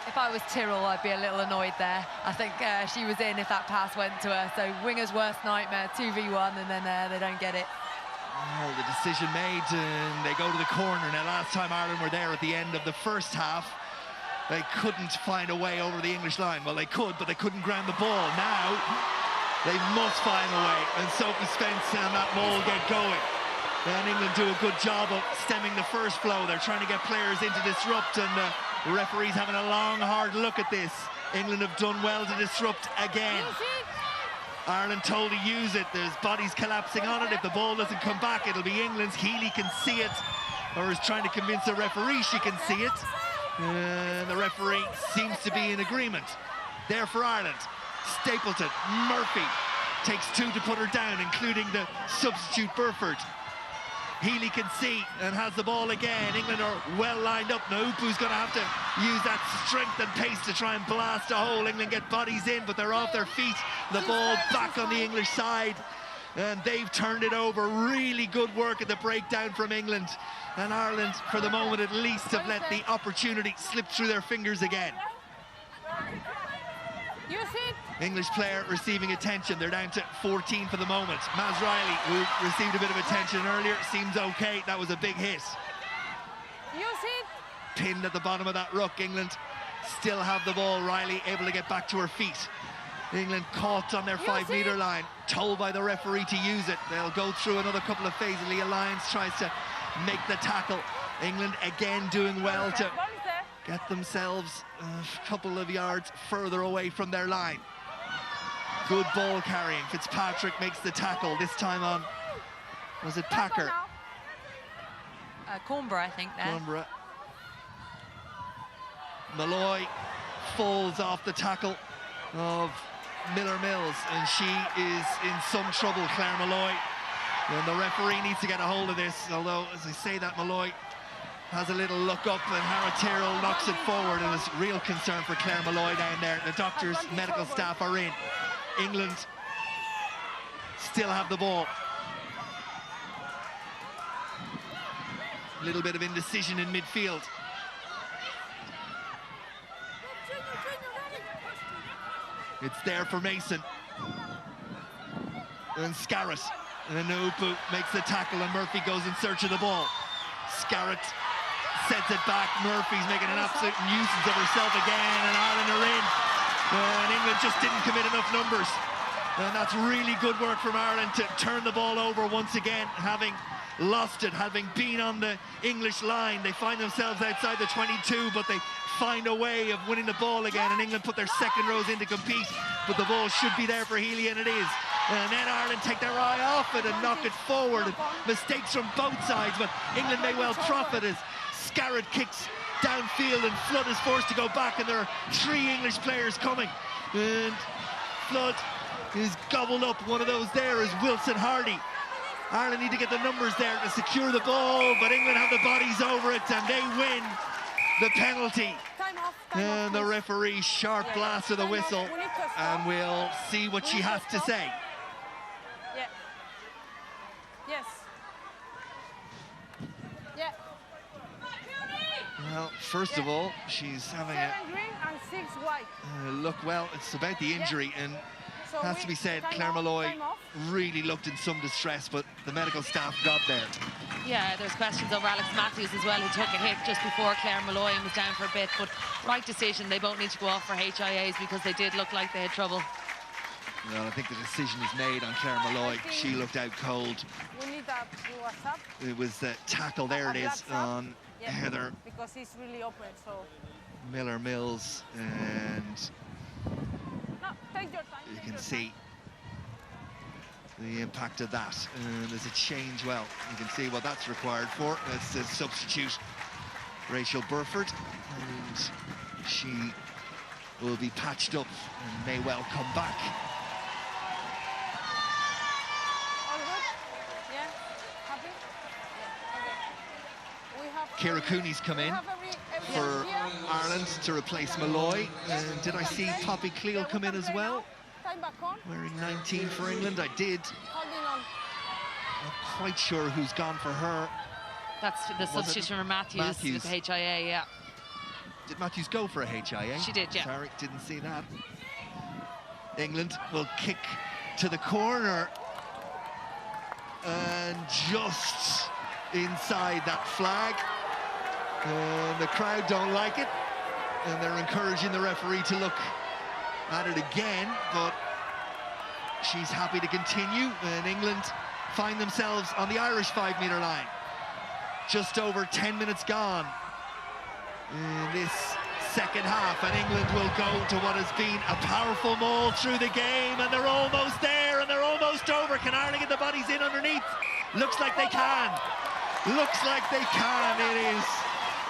If I was Tyrrell, I'd be a little annoyed there. I think she was in if that pass went to her. So winger's worst nightmare, 2v1, and then they don't get it. Well, the decision made, and they go to the corner. Now, last time Ireland were there at the end of the first half, they couldn't find a way over the English line. Well, they could, but they couldn't ground the ball. Now, They must find a way, and Sophie Spence and that Mole get going. And England do a good job of stemming the first flow. They're trying to get players in to disrupt, and the referee's having a long, hard look at this. England have done well to disrupt again. Ireland told to use it. There's bodies collapsing on it. If the ball doesn't come back, it'll be England's. Healy can see it, or is trying to convince the referee she can see it. And the referee seems to be in agreement. There for Ireland. Stapleton, Murphy takes 2 to put her down, including the substitute Burford. Healy can see and has the ball again. England are well lined up. Naupu's going to have to use that strength and pace to try and blast a hole. England get bodies in, but they're off their feet. The ball back on the English side, and they've turned it over. Really good work at the breakdown from England. And Ireland, for the moment at least, have let the opportunity slip through their fingers again. English player receiving attention. They're down to 14 for the moment. Maz Riley, who received a bit of attention earlier, seems okay. That was a big hit. Pinned at the bottom of that ruck. England still have the ball. Riley able to get back to her feet. England caught on their 5-metre line, told by the referee to use it. They'll go through another couple of phases. Leah Lyons tries to make the tackle. England again doing well to get themselves a couple of yards further away from their line. Good ball carrying. Fitzpatrick makes the tackle, this time on, was it Packer? Cornborough, I think, there. Cornborough. Malloy falls off the tackle of Miller Mills, and she is in some trouble, Claire Malloy. And the referee needs to get a hold of this, although, as I say that, Malloy has a little look up, and Hara Tyrrell knocks it forward, and there's real concern for Claire Malloy down there. The doctors, medical staff are in. England still have the ball. A little bit of indecision in midfield. It's there for Mason. And Scarrett. And Naupu makes the tackle, and Murphy goes in search of the ball. Scarrett sets it back. Murphy's making an absolute nuisance of herself again, and Ireland are in. And England just didn't commit enough numbers. And that's really good work from Ireland to turn the ball over once again, having lost it, having been on the English line. They find themselves outside the 22, but they find a way of winning the ball again, and England put their second rows in to compete, but the ball should be there for Healy, and it is. And then Ireland take their eye off it and knock it forward. And mistakes from both sides, but England may well profit as Scarrett kicks downfield and Flood is forced to go back, and there are 3 English players coming. And Flood is gobbled up. One of those there is Wilson Hardy. Ireland need to get the numbers there to secure the ball, but England have the bodies over it, and they win the penalty. And the referee sharp blast of the whistle, and we'll see what she has to say. Yes. Yeah. Well, first of all, she's having 7 green and 6 white. look. Well, it's about the injury, and has to be said, Claire Malloy really looked in some distress, but the medical staff got there. Yeah, there's questions over Alex Matthews as well, who took a hit just before Claire Malloy and was down for a bit, but right decision. They both need to go off for HIAs because they did look like they had trouble. Well, I think the decision is made on Claire Malloy. She looked out cold. We need that WhatsApp. It was the tackle, there it is, on Heather. Because it's really open, so... Miller Mills, and no, take your time. you can see the impact of that. And there's a change, well, you can see what that's required for. That's the substitute, Rachel Burford, and she will be patched up and may well come back. All good? Yeah? Happy? Yeah, okay. We have Ciara Cooney's come in for Ireland to replace Malloy. And did I see Poppy Cleal come in as well? Wearing 19 for England, I did. Not quite sure who's gone for her. That's the substitution for Matthews with HIA, yeah. Did Matthews go for a HIA? She did, yeah. Sorry, didn't see that. England will kick to the corner. And just inside that flag. And the crowd don't like it. And they're encouraging the referee to look at it again, but she's happy to continue, and England find themselves on the Irish 5-metre line. Just over 10 minutes gone in this second half, and England will go to what has been a powerful maul through the game, and they're almost there, and they're almost over. Can Ireland get the bodies in underneath? Looks like they can. Looks like they can. It is,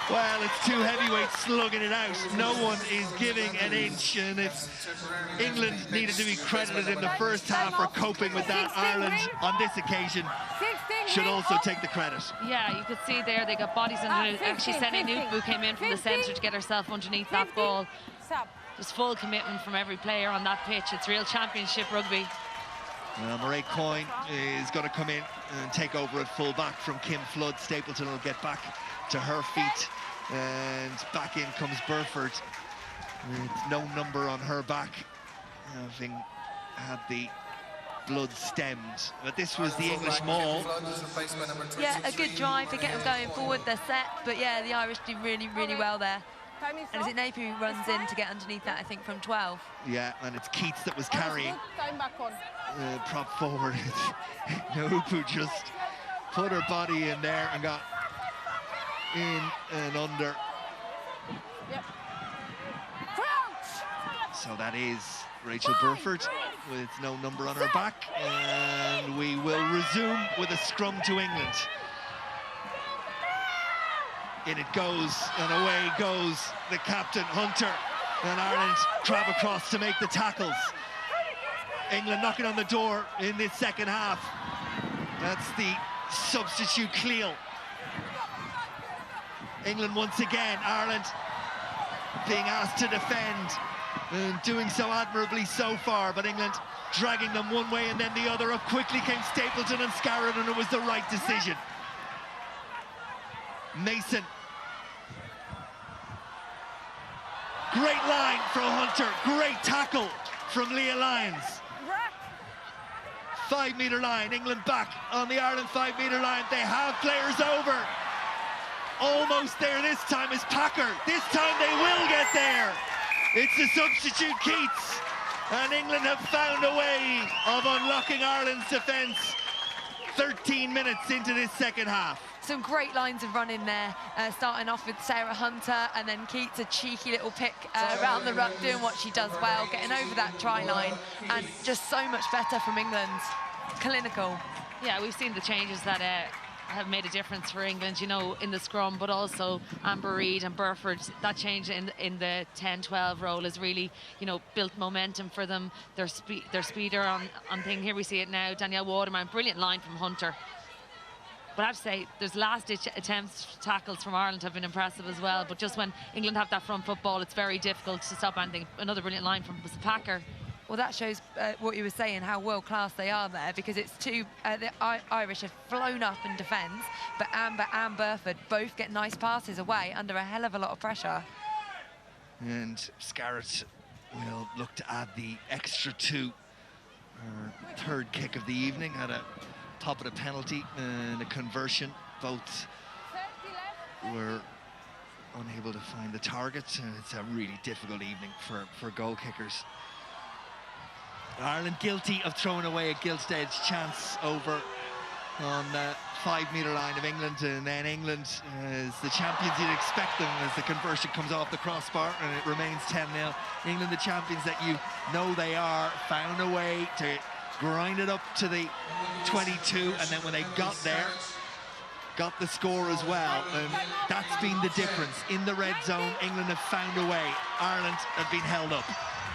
well, it's two heavyweights slugging it out. No one is giving an inch, and if England needed to be credited in the first half for coping with that, Ireland on this occasion should also take the credit. Yeah, you could see there they got bodies underneath. Actually, Sene Nutbu came in from the centre to get herself underneath that ball. Just full commitment from every player on that pitch. It's real championship rugby. Mairead Coyne is going to come in and take over at full back from Kim Flood. Stapleton will get back to her feet, and back in comes Burford with no number on her back, having had the blood stemmed. But this was the English maul. Yeah, a good drive to get them going forward. They're set, but yeah, the Irish do really, really well there. And is it Napier who runs in to get underneath that, I think, from 12? Yeah, and it's Keats that was carrying. Prop forward. Nutbu just put her body in there and got in and under. So that is Rachel Burford with no number on her back, and we will resume with a scrum to England. In it goes, and away goes the captain, Hunter, and Ireland crab across to make the tackles. England knocking on the door in this second half. That's the substitute Cleal. England once again, Ireland being asked to defend, and doing so admirably so far, but England dragging them one way and then the other. Up quickly came Stapleton and Scarrett, and it was the right decision. Mason. Great line from Hunter, great tackle from Leah Lyons. 5-metre line, England back on the Ireland 5-metre line. They have players over. Almost there this time is Packer. This time they will get there. It's the substitute Keats, and England have found a way of unlocking Ireland's defence 13 minutes into this second half. Some great lines of running there, starting off with Sarah Hunter, and then Keats, a cheeky little pick around the ruck, doing what she does well, getting over that try line, and just so much better from England. Clinical. Yeah, we've seen the changes that have made a difference for England, you know, in the scrum, but also Amber Reid and Burford. That change in the 10-12 role has really, you know, built momentum for them. Their speeder on thing. Here we see it now. Danielle Waterman, brilliant line from Hunter. But I have to say, there's last-ditch attempts, tackles from Ireland have been impressive as well. But just when England have that front football, it's very difficult to stop anything. Another brilliant line from Packer. Well, that shows what you were saying, how world-class they are there, because it's two, the Irish have flown up in defence, but Amber and Burford both get nice passes away under a hell of a lot of pressure. And Scarrett will look to add the extra 2. Her third kick of the evening, had a top of the penalty and a conversion. Both were unable to find the target. It's a really difficult evening for goal kickers. Ireland guilty of throwing away a gilt-edged chance over on the 5-metre line of England, and then England, as the champions you'd expect them, as the conversion comes off the crossbar and it remains 10-0. England, the champions that you know they are, found a way to grind it up to the 22, and then when they got there, got the score as well, and that's been the difference. In the red zone, England have found a way. Ireland have been held up.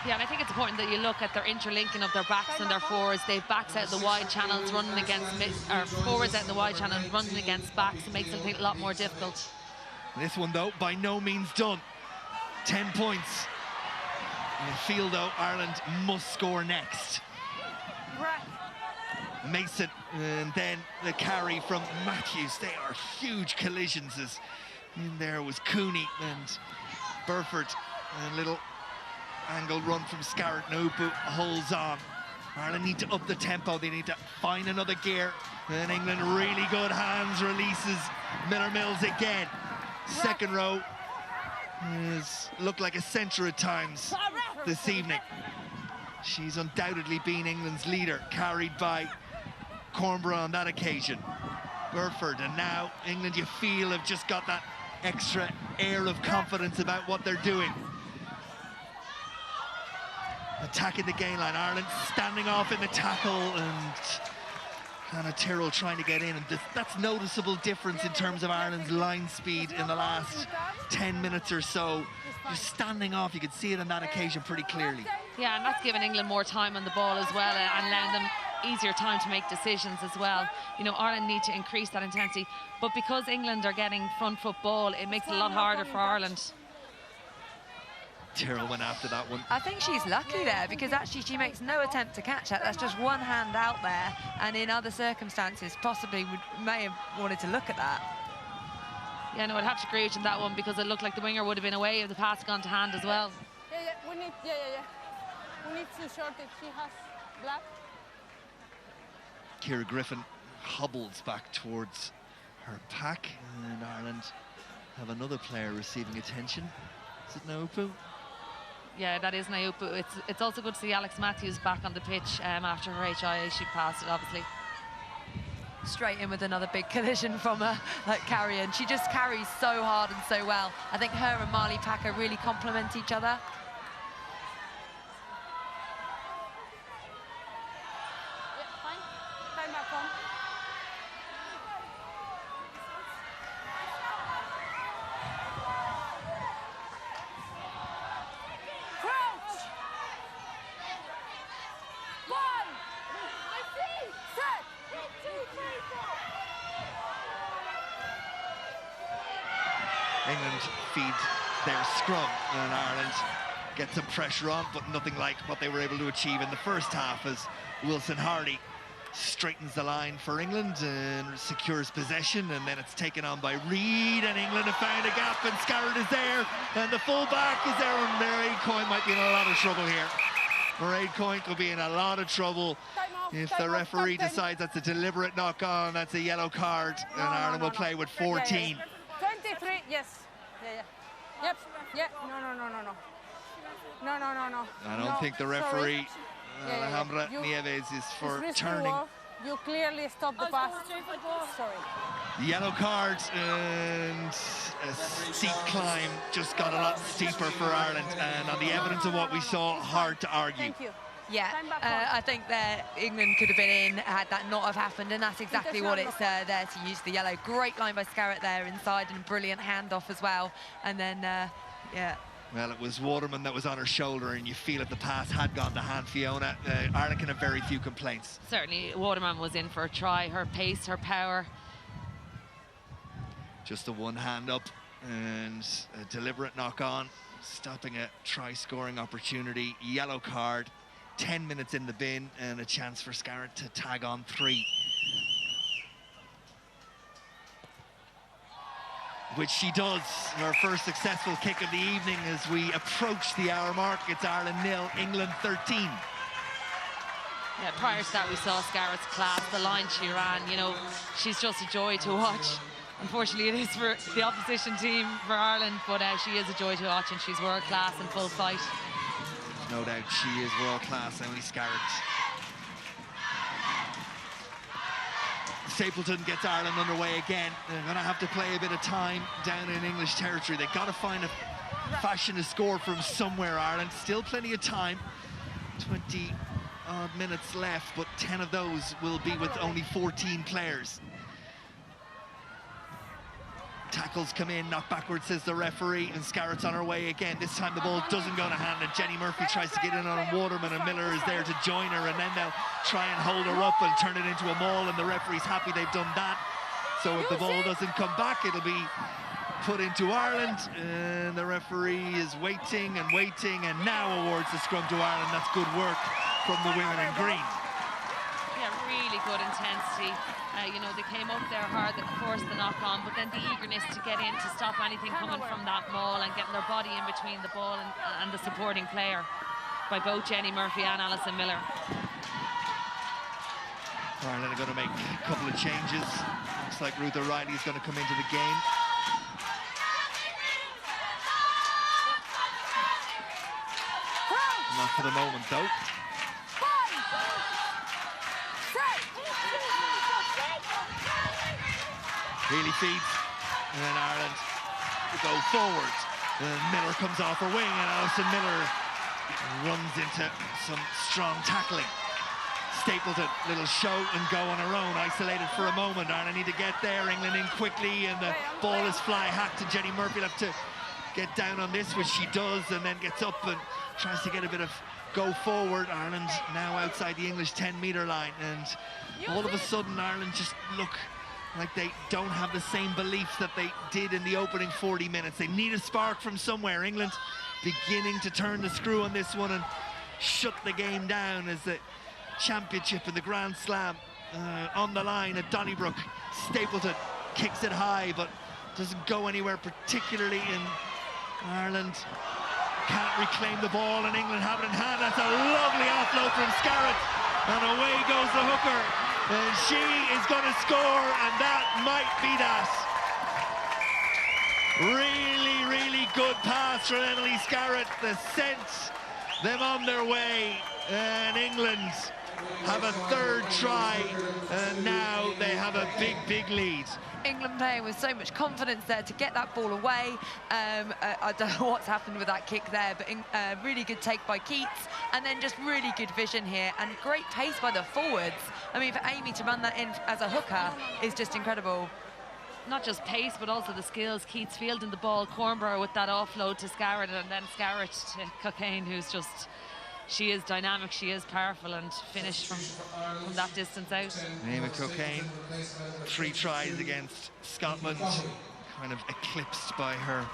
Yeah, and I think it's important that you look at their interlinking of their backs and their forwards. They've backs out the wide channels running against, or forwards out the wide channels running against backs. It makes it a lot more difficult. This one, though, by no means done. 10 points. In the field, though, Ireland must score next. Mason, and then the carry from Matthews. They are huge collisions. As in there was Cooney and Burford, and a little angle run from Scarrett. Nutbu holds on. Ireland need to up the tempo. They need to find another gear. And England, really good hands, releases Miller Mills again. Second row has looked like a centre at times this evening. She's undoubtedly been England's leader, carried by Cornborough on that occasion. Burford, and now England, you feel, have just got that extra air of confidence about what they're doing. Attacking the gain line, Ireland standing off in the tackle, and Hannah Tyrrell trying to get in, and that's noticeable difference in terms of Ireland's line speed in the last 10 minutes or so. Just standing off, you could see it on that occasion pretty clearly. Yeah, and that's given England more time on the ball as well, and allowing them easier time to make decisions as well. You know, Ireland need to increase that intensity, but because England are getting front foot ball, it makes it a lot harder for Ireland. Tyrrell went after that one. I think she's lucky there, because actually she makes no attempt to catch that. That's just one hand out there, and in other circumstances possibly may have wanted to look at that. Yeah, no, I'd have to agree with you on that one, because it looked like the winger would have been away if the pass had gone to hand as well. We need to short it. She has black. Ciara Griffin hobbles back towards her pack, and Ireland have another player receiving attention. Is it Naupu? Yeah, that is Naupu. It's also good to see Alex Matthews back on the pitch after her HIA. She passed it, obviously. Straight in with another big collision from her, like carrying. She just carries so hard and so well. I think her and Marley Packer really complement each other. Time back home. Crouch. 1. Set. 1, 2, 3, 4. England feed their scrum, and Ireland get some pressure on, but nothing like what they were able to achieve in the first half, as Wilson Hardy straightens the line for England and secures possession, and then it's taken on by Reid, and England have found a gap, and Scarrett is there, and the full-back is there, and Mairead Coyne might be in a lot of trouble here. Mairead Coyne could be in a lot of trouble if the referee decides that's a deliberate knock-on. That's a yellow card, and Ireland will play with 14. 23, yes. Yep. No. I don't think the referee, Alejandra Nieves, is for turning. You clearly stopped the pass. Sorry. Yellow card, and a steep climb just got a lot steeper for Ireland, and on the evidence of what we saw, hard to argue. Thank you. Yeah, I think that England could have been in had that not have happened, and that's exactly what it's there to use the yellow. Great line by Scarrett there inside, and brilliant handoff as well. And then, yeah. Well, it was Waterman that was on her shoulder, and you feel if the pass had gone to hand, Fiona, Ireland can have very few complaints. Certainly, Waterman was in for a try. Her pace, her power. Just the one hand up, and a deliberate knock-on, stopping a try-scoring opportunity. Yellow card. 10 minutes in the bin, and a chance for Scarrett to tag on 3. Which she does, her first successful kick of the evening as we approach the hour mark. It's Ireland 0, England 13. Yeah, prior to that we saw Scarrett's class, the line she ran, you know, she's just a joy to watch. Unfortunately, it is for the opposition team for Ireland, but she is a joy to watch, and she's world class in full fight. No doubt she is world-class, Emily Scarrett. Stapleton gets Ireland underway again. They're going to have to play a bit of time down in English territory. They've got to find a fashion to score from somewhere, Ireland. Still plenty of time. 20-odd minutes left, but 10 of those will be with only 14 players. Tackles come in, knocked backwards, says the referee, and Scarrett's on her way again. This time the ball doesn't go to hand, and Jenny Murphy tries to get in on Waterman, and Miller is there to join her, and then they'll try and hold her up and turn it into a maul, and the referee's happy they've done that. So if the ball doesn't come back, it'll be put into Ireland, and the referee is waiting, and now awards the scrum to Ireland. That's good work from the women in green. Yeah, really good intensity. You know, they came up there hard, they forced the knock-on, but then the eagerness to get in to stop anything coming from that maul and getting their body in between the ball and the supporting player by both Jenny Murphy and Alison Miller. Ireland are going to make a couple of changes. Looks like Ruth O'Reilly is going to come into the game. Not for the moment, though. Healy feeds, and then Ireland go forward. And Miller comes off her wing, and Alison Miller runs into some strong tackling. Stapleton, little show and go on her own, isolated for a moment. Ireland need to get there, England in quickly, and the ball is fly hacked, and Jenny Murphy will have to get down on this, which she does, and then gets up and tries to get a bit of go forward. Ireland now outside the English 10-metre line, and all of a sudden Ireland just look like they don't have the same belief that they did in the opening 40 minutes. They need a spark from somewhere. England beginning to turn the screw on this one and shut the game down as the championship and the Grand Slam on the line at Donnybrook. Stapleton kicks it high but doesn't go anywhere particularly, and Ireland can't reclaim the ball, and England have it in hand. That's a lovely offload from Scarrett, and away goes the hooker, and she is going to score, and that might be that. Really good pass from Emily Scarrett that sent them on their way, and England have a third try, and now they have a big lead. England playing with so much confidence there to get that ball away. I don't know what's happened with that kick there, but really good take by Keats, and then just really good vision here and great pace by the forwards. I mean, for Amy to run that in as a hooker is just incredible. Not just pace, but also the skills. Keats fielding the ball, Cornborough with that offload to Scarrett, and then Scarrett to Cockayne, who's just, she is dynamic, she is powerful, and finished from that distance out. Naima Cockayne, 3 tries against Scotland, kind of eclipsed by her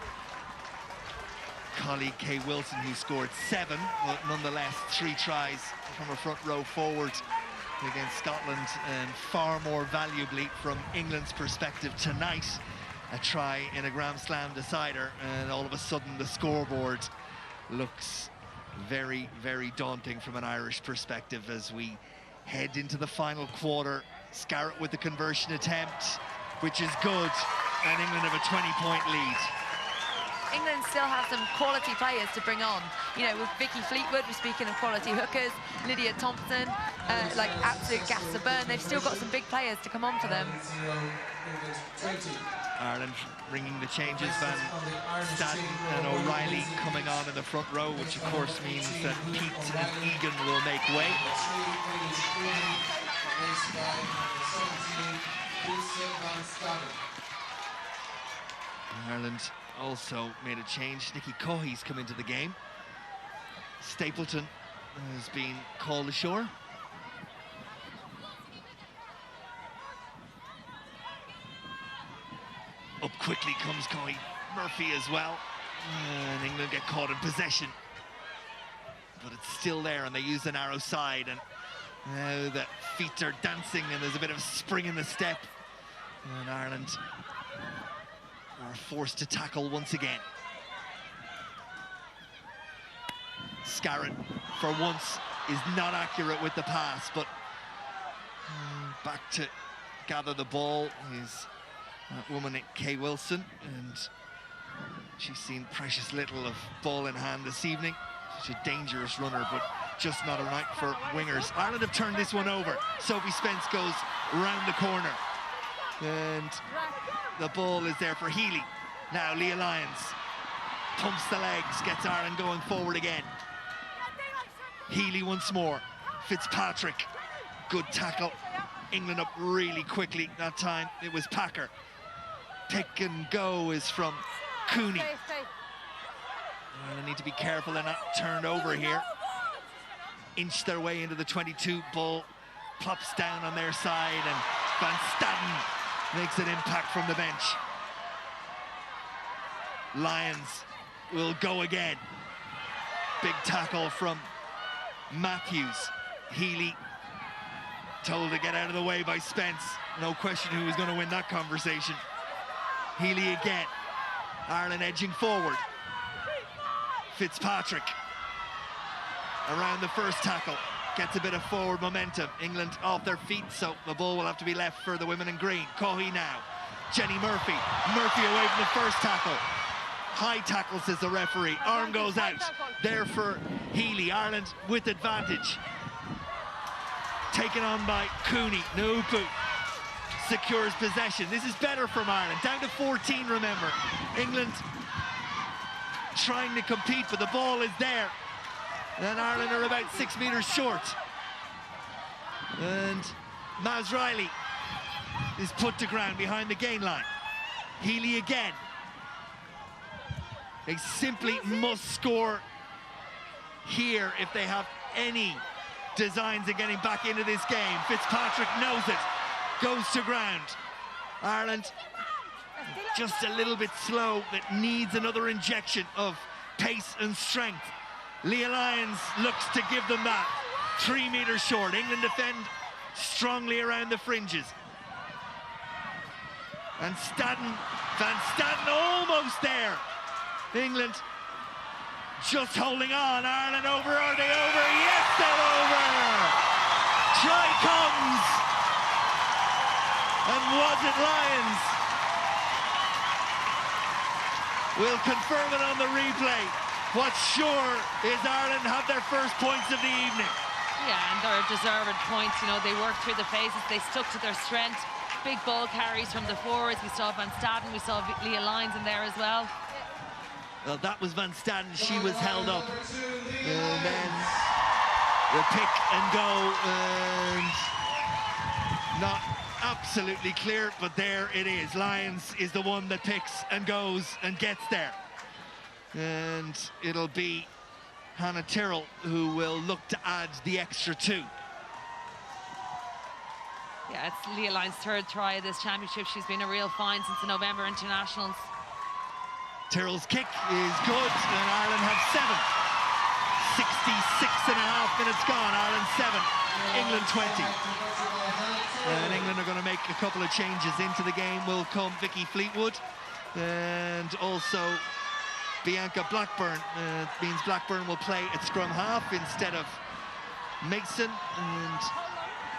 colleague Kay Wilson, who scored 7, but nonetheless 3 tries from her front row forward against Scotland, and far more valuably from England's perspective tonight, a try in a Grand Slam decider, and all of a sudden the scoreboard looks very daunting from an Irish perspective as we head into the final quarter. Scarrett with the conversion attempt, which is good, and England have a 20-point lead. England still have some quality players to bring on. You know, with Vicky Fleetwood, we're speaking of quality hookers, Lydia Thompson, like absolute gas to burn. They've still got some big players to come on for them. Ireland bringing the changes, Van Staden and O'Reilly coming on in the front row, which of course means that Pete and Egan will make way. Ireland also made a change. Nikki Cohy's come into the game. Stapleton has been called ashore. Up quickly comes Coy Murphy as well, and England get caught in possession, but it's still there, and they use the narrow side, and now the feet are dancing and there's a bit of spring in the step, and Ireland are forced to tackle once again. Scarrett for once is not accurate with the pass, but back to gather the ball is that woman Kay Wilson, and she's seen precious little of ball in hand this evening. She's a dangerous runner, but just not a night for wingers. Ireland have turned this one over. Sophie Spence goes round the corner, and the ball is there for Healy. Now Leah Lyons pumps the legs, gets Ireland going forward again. Healy once more. Fitzpatrick, good tackle. England up really quickly that time. It was Packer. Pick and go is from Cooney. They need to be careful they're not turned over here. Inch their way into the 22. Ball plops down on their side, and Van Staden makes an impact from the bench. Lyons will go again. Big tackle from Matthews. Healy told to get out of the way by Spence. No question who was going to win that conversation. Healy again. Ireland edging forward. Fitzpatrick around the first tackle. Gets a bit of forward momentum. England off their feet, so the ball will have to be left for the women in green. Cohy now. Jenny Murphy. Murphy away from the first tackle. High tackle, says the referee. Arm goes out. There for Healy. Ireland with advantage. Taken on by Cooney. Nupu secures possession. This is better from Ireland. Down to 14, remember. England trying to compete, but the ball is there. And Ireland are about 6 metres short. And Maz Riley is put to ground behind the gain line. Healy again. They simply must score here if they have any designs of getting back into this game. Fitzpatrick knows it, goes to ground. Ireland just a little bit slow, that needs another injection of pace and strength. Leah Lyons looks to give them that. 3 metres short. England defend strongly around the fringes. And Van Staden almost there. England just holding on. Ireland over, are they over? Yes, they're over! Try comes! And was it Lyons? We'll confirm it on the replay. What's sure is Ireland have their first points of the evening. Yeah, and they're deserved points. You know, they worked through the phases, they stuck to their strength. Big ball carries from the forwards. We saw Van Staden, we saw Leah Lyons in there as well. Well, that was Van Staden. She was held up. And then the pick and go, and not absolutely clear, but there it is. Lyons is the one that picks and goes and gets there. And it'll be Hannah Tyrrell who will look to add the extra 2. Yeah, it's Leah Lyons' 3rd try of this championship. She's been a real find since the November internationals. Tyrrell's kick is good, and Ireland have 7. 66.5 minutes gone. Ireland 7, England 20. And England are going to make a couple of changes into the game. Will come Vicky Fleetwood and also Bianca Blackburn. It means Blackburn will play at scrum half instead of Mason. And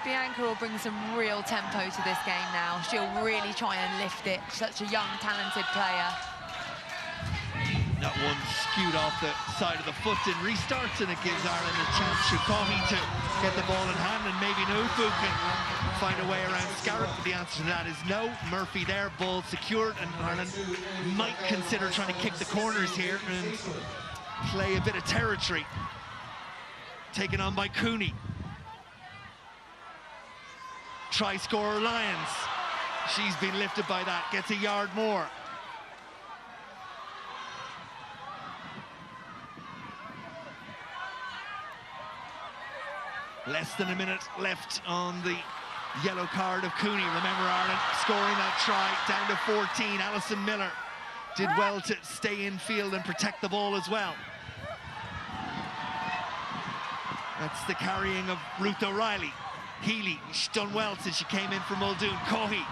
Bianca will bring some real tempo to this game now. She'll really try and lift it. Such a young, talented player. That one skewed off the side of the foot in restarts, and it gives Ireland a chance. Shukomi to get the ball in hand, and maybe Nufu can find a way around Scarrett, but the answer to that is no. Murphy there, ball secured, and Ireland might consider trying to kick the corners here and play a bit of territory. Taken on by Cooney. Try scorer Lyons. She's been lifted by that, gets a yard more. Less than a minute left on the yellow card of Cooney. Remember, Ireland scoring that try down to 14. Alison Miller did well to stay in field and protect the ball as well. That's the carrying of Ruth O'Reilly. Healy, she's done well since she came in from Muldoon. Cohey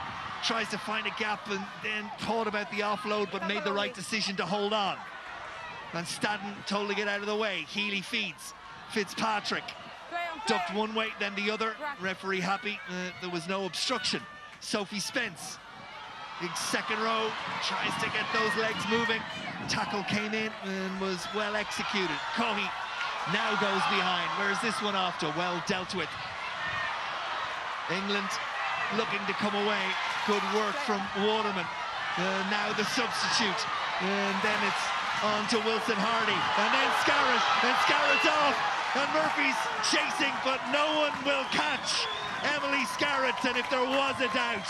tries to find a gap and then thought about the offload, but made the right decision to hold on. Van Staden told to get out of the way. Healy feeds. Fitzpatrick ducked one way, then the other. Referee happy. There was no obstruction. Sophie Spence, big second row, tries to get those legs moving. Tackle came in and was well executed. Cohey now goes behind. Where's this one off to? Well dealt with. England looking to come away. Good work from Waterman. Now the substitute. And then it's on to Wilson Hardy. And then Scarrett. And Scarrett's off. And Murphy's chasing, but no one will catch Emily Scarrett. And if there was a doubt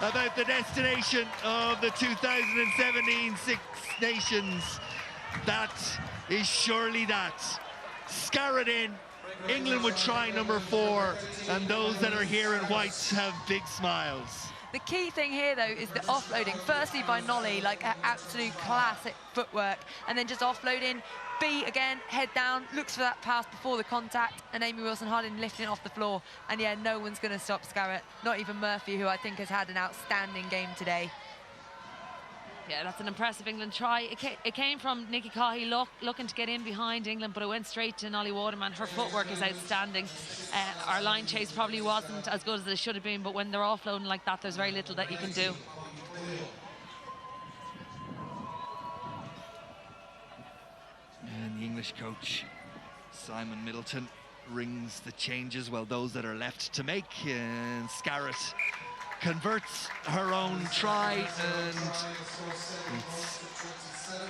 about the destination of the 2017 Six Nations, that is surely that. Scarrett in. England would try number 4, and those that are here in whites have big smiles. The key thing here, though, is the offloading. Firstly, by Nolly, like an absolute classic footwork, and then just offloading. B, again, head down, looks for that pass before the contact, and Amy Wilson-Harding lifting it off the floor. And yeah, no one's going to stop Scarrett, not even Murphy, who I think has had an outstanding game today. Yeah, that's an impressive England try. It came from Nikki Cohey looking to get in behind England, but it went straight to Nolly Waterman. Her footwork is outstanding. Our line chase probably wasn't as good as it should have been, but when they're offloading like that, there's very little that you can do. And the English coach, Simon Middleton, rings the changes, well, those that are left to make. And Scarrett converts her own try, and it's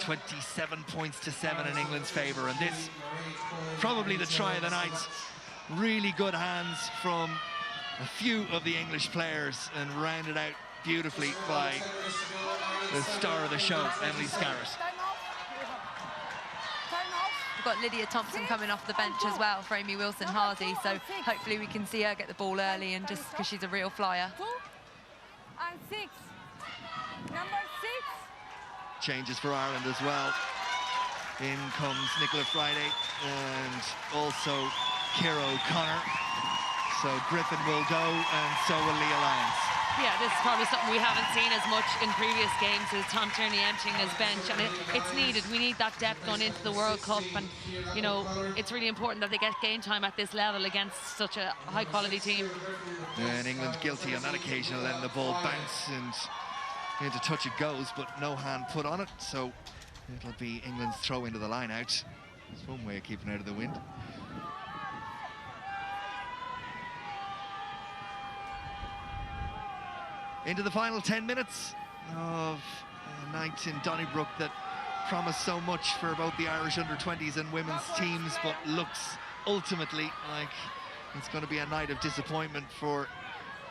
27 points to 7 in England's favour. And this, probably the try of the night. Really good hands from a few of the English players, and rounded out beautifully by the star of the show, Emily Scarrett. We've got Lydia Thompson coming off the bench as well for Amy Wilson-Hardy, so hopefully we can see her get the ball early, and just because she's a real flyer. 2 and 6. Number 6. Changes for Ireland as well. In comes Nicola Friday and also Ciara O'Connor. So Griffin will go, and so will Leah Lyons. Yeah, this is probably something we haven't seen as much in previous games, is Tom Tierney emptying his bench, and it's needed. We need that depth going into the World Cup, and you know, it's really important that they get game time at this level against such a high-quality team. And England guilty on that occasion of letting the ball bounce, and into touch it goes, but no hand put on it, so it'll be England's throw into the line out. It's one way of keeping out of the wind. Into the final 10 minutes of a night in Donnybrook that promised so much for both the Irish under-20s and women's teams, but looks ultimately like it's going to be a night of disappointment for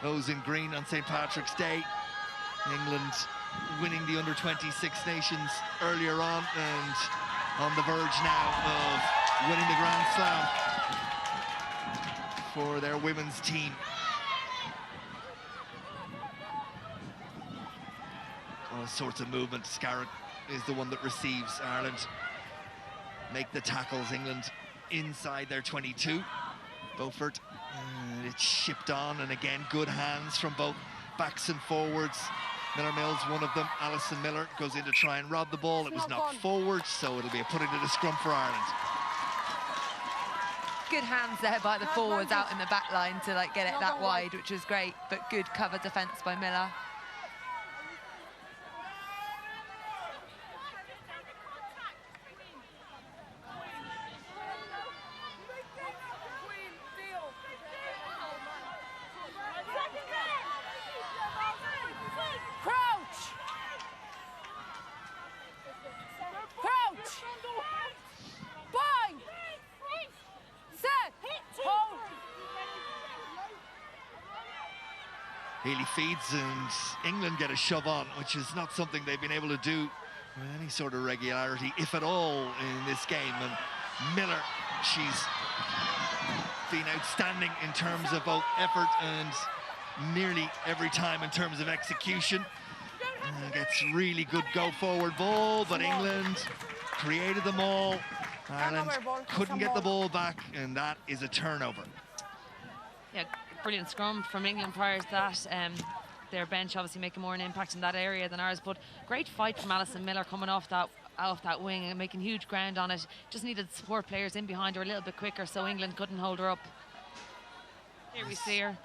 those in green on St. Patrick's Day. England winning the under-20 Six Nations earlier on, and on the verge now of winning the Grand Slam for their women's team. All sorts of movement. Scarrett is the one that receives. Ireland make the tackles. England inside their 22. Beaufort, it's shipped on, and again good hands from both backs and forwards. Miller Mills, one of them. Alison Miller goes in to try and rob the ball. It was knocked forward, so it'll be a put into the scrum for Ireland. Good hands there by the forwards out in the back line to get it that wide, which was great, but good cover defence by Miller. Healy feeds, and England get a shove on, which is not something they've been able to do with any sort of regularity, if at all, in this game. And Miller, she's been outstanding in terms of both effort and nearly every time in terms of execution. Gets really good go-forward ball, but England created them all. Ireland couldn't get the ball back, and that is a turnover. Yeah, brilliant scrum from England prior to that. Their bench obviously making more an impact in that area than ours, but great fight from Alison Miller coming off that wing and making huge ground on it. Just needed support players in behind her a little bit quicker, so England couldn't hold her up. Here we see her,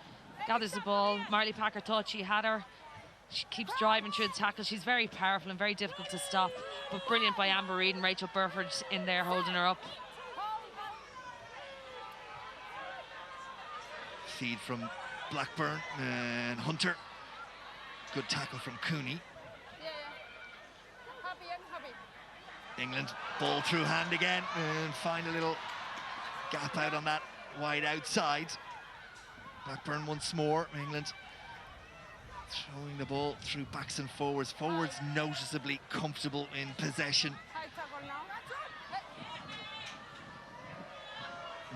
gathers the ball. Marley Packer thought she had her. She keeps driving through the tackle. She's very powerful and very difficult to stop, but brilliant by Amber Reid and Rachel Burford in there holding her up. Feed from Blackburn and Hunter. Good tackle from Cooney. England ball through hand again, and find a little gap out on that wide outside. Blackburn once more. England throwing the ball through backs and forwards. Forwards noticeably comfortable in possession.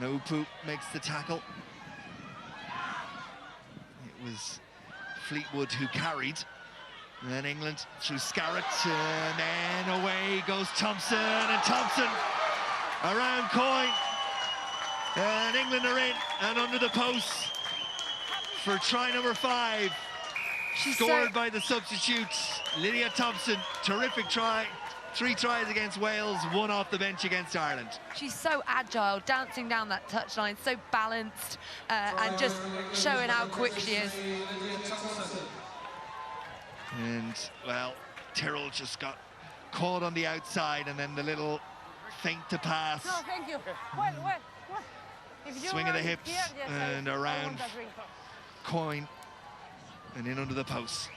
Nopu makes the tackle. It was Fleetwood who carried. And then England through Scarrett, and then away goes Thompson, and Thompson around Coyne. And England are in and under the posts for try number 5. Scored by the substitutes, Lydia Thompson. Terrific try. 3 tries against Wales, 1 off the bench against Ireland. She's so agile, dancing down that touchline, so balanced, and just showing how quick she is. And, well, Tyrrell just got caught on the outside, and then the little feint to pass. No, thank you. If you Swing of the hips, and around Coyne. and in under the post.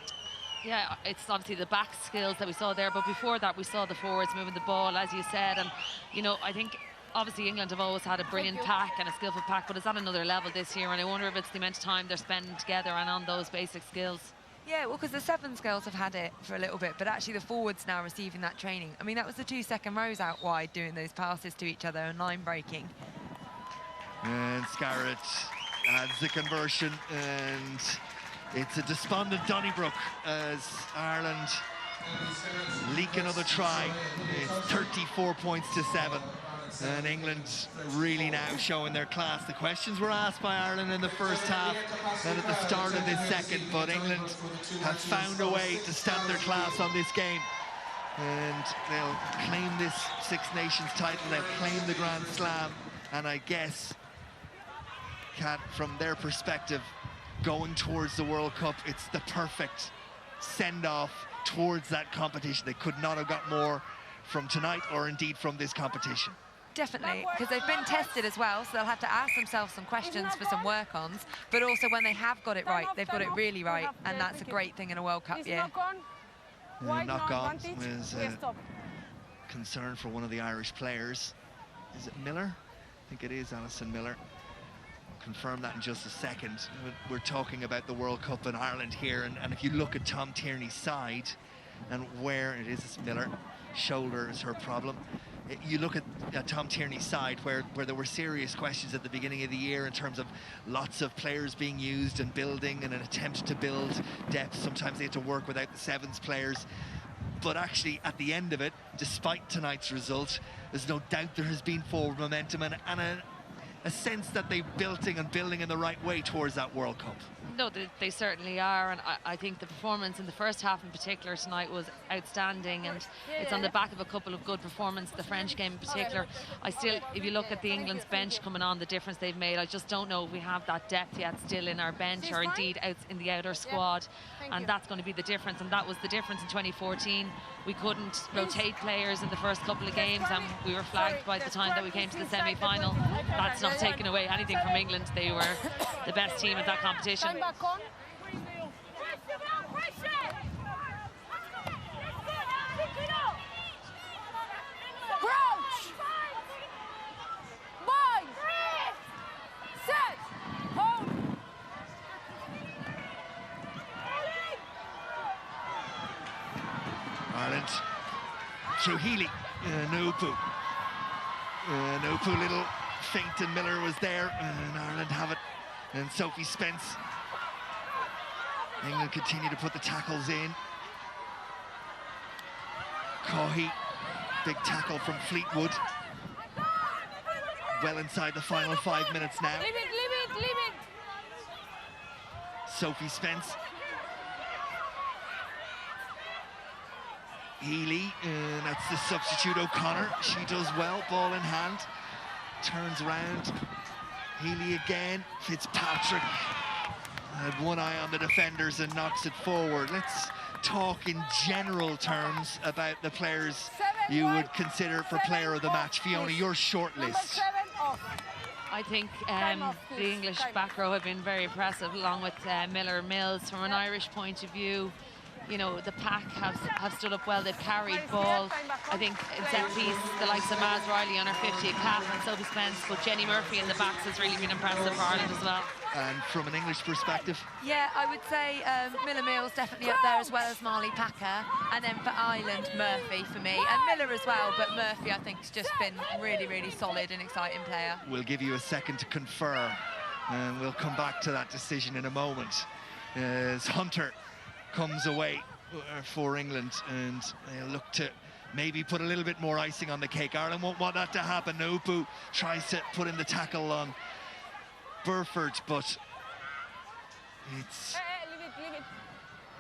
Yeah, it's obviously the back skills that we saw there, but before that we saw the forwards moving the ball, as you said. And you know, I think obviously England have always had a brilliant pack and a skillful pack, but it's at another level this year, and I wonder if it's the amount of time they're spending together and on those basic skills. Yeah, well, because the sevens girls have had it for a little bit, but actually the forwards now receiving that training. I mean, that was the 2 second rows out wide doing those passes to each other and line breaking. And Scarrett adds the conversion, and it's a despondent Donnybrook as Ireland leak another try. It's 34 points to 7. And England really now showing their class. The questions were asked by Ireland in the first half and at the start of this second, but England have found a way to stamp their class on this game. And they'll claim this Six Nations title, they'll claim the Grand Slam, and I guess, Kat, from their perspective, going towards the World Cup, it's the perfect send-off towards that competition. They could not have got more from tonight or indeed from this competition. Definitely, because they've been tested as well, so they'll have to ask themselves some questions for some work-ons, but also when they have got it right, they've got it really right, and that's a great thing in a World Cup year. Knock-on was a concern for one of the Irish players. Is it Miller? I think it is Alison Miller. Confirm that in just a second. We're talking about the World Cup in Ireland here, and if you look at Tom Tierney's side and where it is, it's Miller, shoulder is her problem. You look at Tom Tierney's side where there were serious questions at the beginning of the year in terms of lots of players being used and building in an attempt to build depth. Sometimes they had to work without the sevens players. But actually, at the end of it, despite tonight's result, there's no doubt there has been forward momentum and a sense that they're building in the right way towards that World Cup. No, they certainly are, and I think the performance in the first half in particular tonight was outstanding, and it's on the back of a couple of good performances, the French game in particular. If you look at the England's bench coming on, the difference they've made, I just don't know if we have that depth yet still in our bench or indeed out in the outer squad, and that's going to be the difference, and that was the difference in 2014. We couldn't rotate players in the first couple of games, and we were flagged by the time that we came to the semi-final. That's not taking away anything from England. They were the best team at that competition. Ireland through Healy, Nupu. Nupu, little feint, and Miller was there, and Ireland have it. And Sophie Spence. England continue to put the tackles in. Cohey, big tackle from Fleetwood. Well inside the final 5 minutes now. Leave it. Sophie Spence. Healy, and that's the substitute O'Connor. She does well, ball in hand. Turns around. Healy again. Fitzpatrick had one eye on the defenders and knocks it forward. Let's talk in general terms about the players you would consider for player of the match. Fiona, your short list. I think the English back row have been very impressive, along with Miller Mills. From an Irish point of view, you know, the pack have stood up well. They've carried ball. I think in set piece, the likes of Maz Riley on her 50 cap and Sophie Spence, but Jenny Murphy in the backs has really been impressive for Ireland as well. And from an English perspective? Yeah, I would say Miller Mills definitely up there, as well as Marley Packer. And then for Ireland, Murphy for me. And Miller as well, but Murphy I think has just been really, really solid and exciting player. We'll give you a second to confer, and we'll come back to that decision in a moment. As Hunter comes away for England, and they'll look to maybe put a little bit more icing on the cake. Ireland won't want that to happen. Nupu tries to put in the tackle on Burford, but it's Leave it.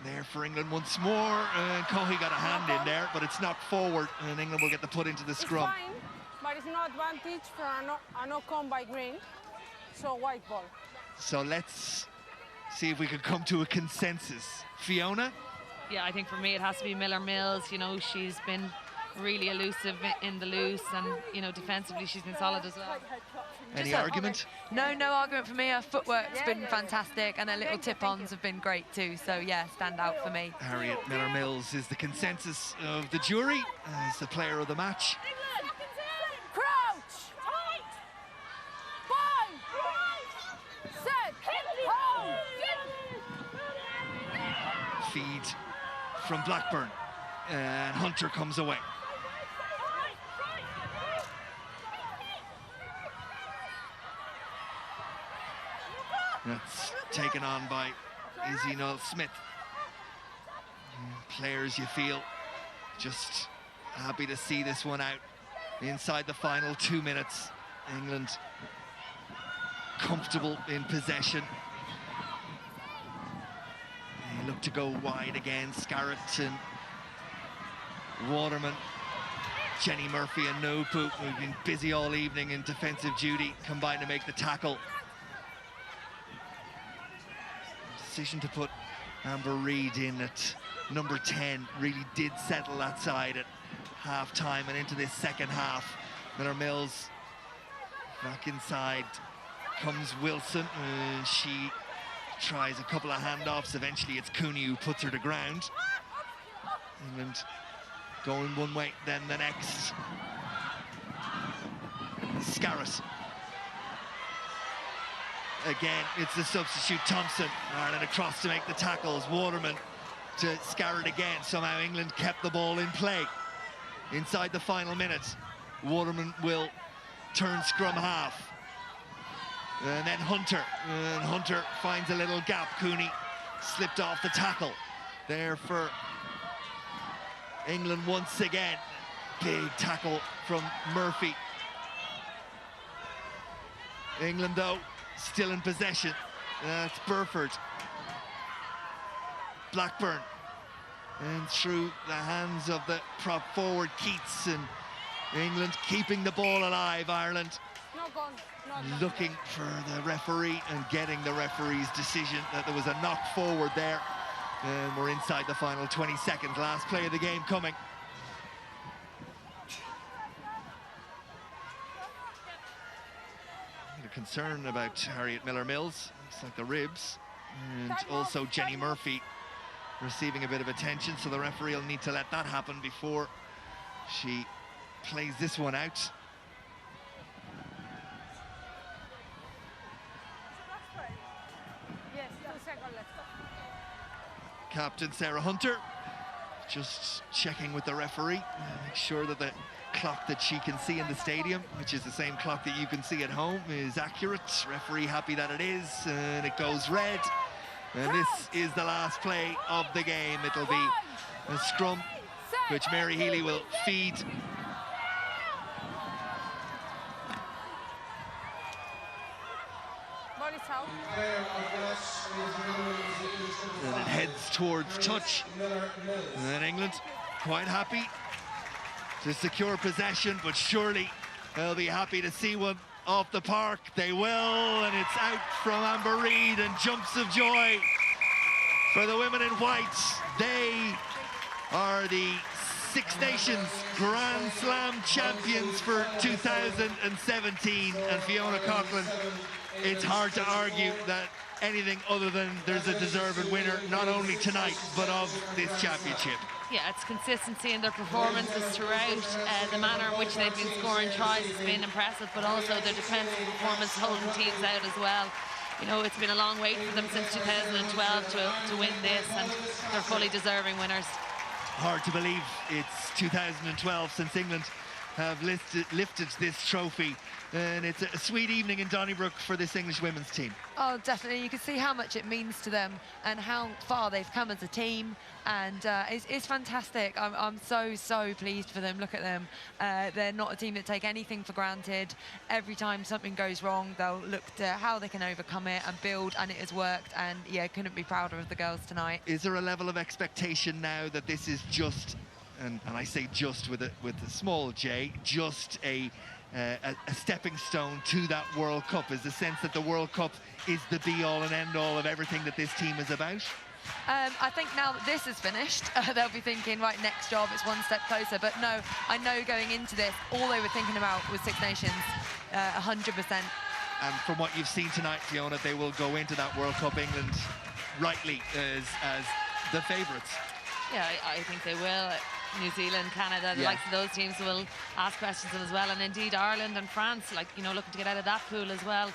there for England once more. And Cohey got a hand in there, but it's knocked forward, and England will get the put into the scrum. It's fine, but it's no advantage for a knock-on by Green, so white ball. So let's see if we could come to a consensus. Fiona? Yeah, I think for me it has to be Miller Mills. You know, she's been really elusive in the loose, and you know, defensively she's been solid as well. Any argument? No argument for me. Her footwork's been fantastic, and her little tip-ons have been great too. So yeah, stand out for me. Harriet Miller-Mills is the consensus of the jury as the player of the match. Crouch! Bind! Set! Hold! Feed from Blackburn, and Hunter comes away. That's taken on by Izzy Noel-Smith. Players, you feel, just happy to see this one out. Inside the final 2 minutes, England comfortable in possession. They look to go wide again. Scarrett and Waterman, Jenny Murphy and Nopu, who've been busy all evening in defensive duty, combine to make the tackle. Decision to put Amber Reid in at number 10 really did settle that side at half-time and into this second half. Miller-Mills back inside comes Wilson. She tries a couple of handoffs. Eventually it's Cooney who puts her to ground. England going one way, then the next. Scarrett. Again, it's the substitute Thompson. Ireland across to make the tackles. Waterman to Scarrett again. Somehow England kept the ball in play. Inside the final minute, Waterman will turn scrum half. And then Hunter. And Hunter finds a little gap. Cooney slipped off the tackle. There for England once again. Big tackle from Murphy. England, though, still in possession. That's Burford. Blackburn. And through the hands of the prop forward Keats, and England keeping the ball alive. Ireland looking for the referee and getting the referee's decision that there was a knock forward there. And we're inside the final 20 seconds. Last play of the game coming. Concern about Harriet Miller-Mills. Looks like the ribs. And also Jenny Murphy receiving a bit of attention, so the referee will need to let that happen before she plays this one out. Yes, 2 seconds left. Captain Sarah Hunter just checking with the referee, make sure that the clock that she can see in the stadium, which is the same clock that you can see at home, is accurate. Referee happy that it is, and it goes red. And this is the last play of the game. It'll be a scrum, which Mary Healy will feed. And it heads towards touch. And then England quite happy to secure possession, but surely they'll be happy to see one off the park. They will, and it's out from Amber Reid, and jumps of joy for the women in white. They are the Six Nations Grand Slam champions for 2017, and Fiona Coughlin, it's hard to argue that anything other than there's a deserved winner, not only tonight, but of this championship. Yeah, it's consistency in their performances throughout. The manner in which they've been scoring tries has been impressive, but also their defensive performance holding teams out as well. You know, it's been a long wait for them since 2012 to win this, and they're fully deserving winners. Hard to believe it's 2012 since England have lifted this trophy, and it's a sweet evening in Donnybrook for this English women's team. Oh, definitely. You can see how much it means to them and how far they've come as a team, and it's fantastic. I'm so pleased for them. Look at them. They're not a team that take anything for granted. Every time something goes wrong, they'll look to how they can overcome it and build, and it has worked. And yeah, couldn't be prouder of the girls tonight. Is there a level of expectation now that this is just, and I say just with a small j, just a stepping stone to that World Cup? Is the sense that the World Cup is the be-all and end-all of everything that this team is about? I think now that this is finished, they'll be thinking, right, next job, it's one step closer. But no, I know going into this, all they were thinking about was Six Nations, 100%. And from what you've seen tonight, Fiona, they will go into that World Cup, England, rightly as the favourites. Yeah, I think they will. New Zealand, Canada, the likes of those teams will ask questions as well. And indeed, Ireland and France, like, you know, looking to get out of that pool as well.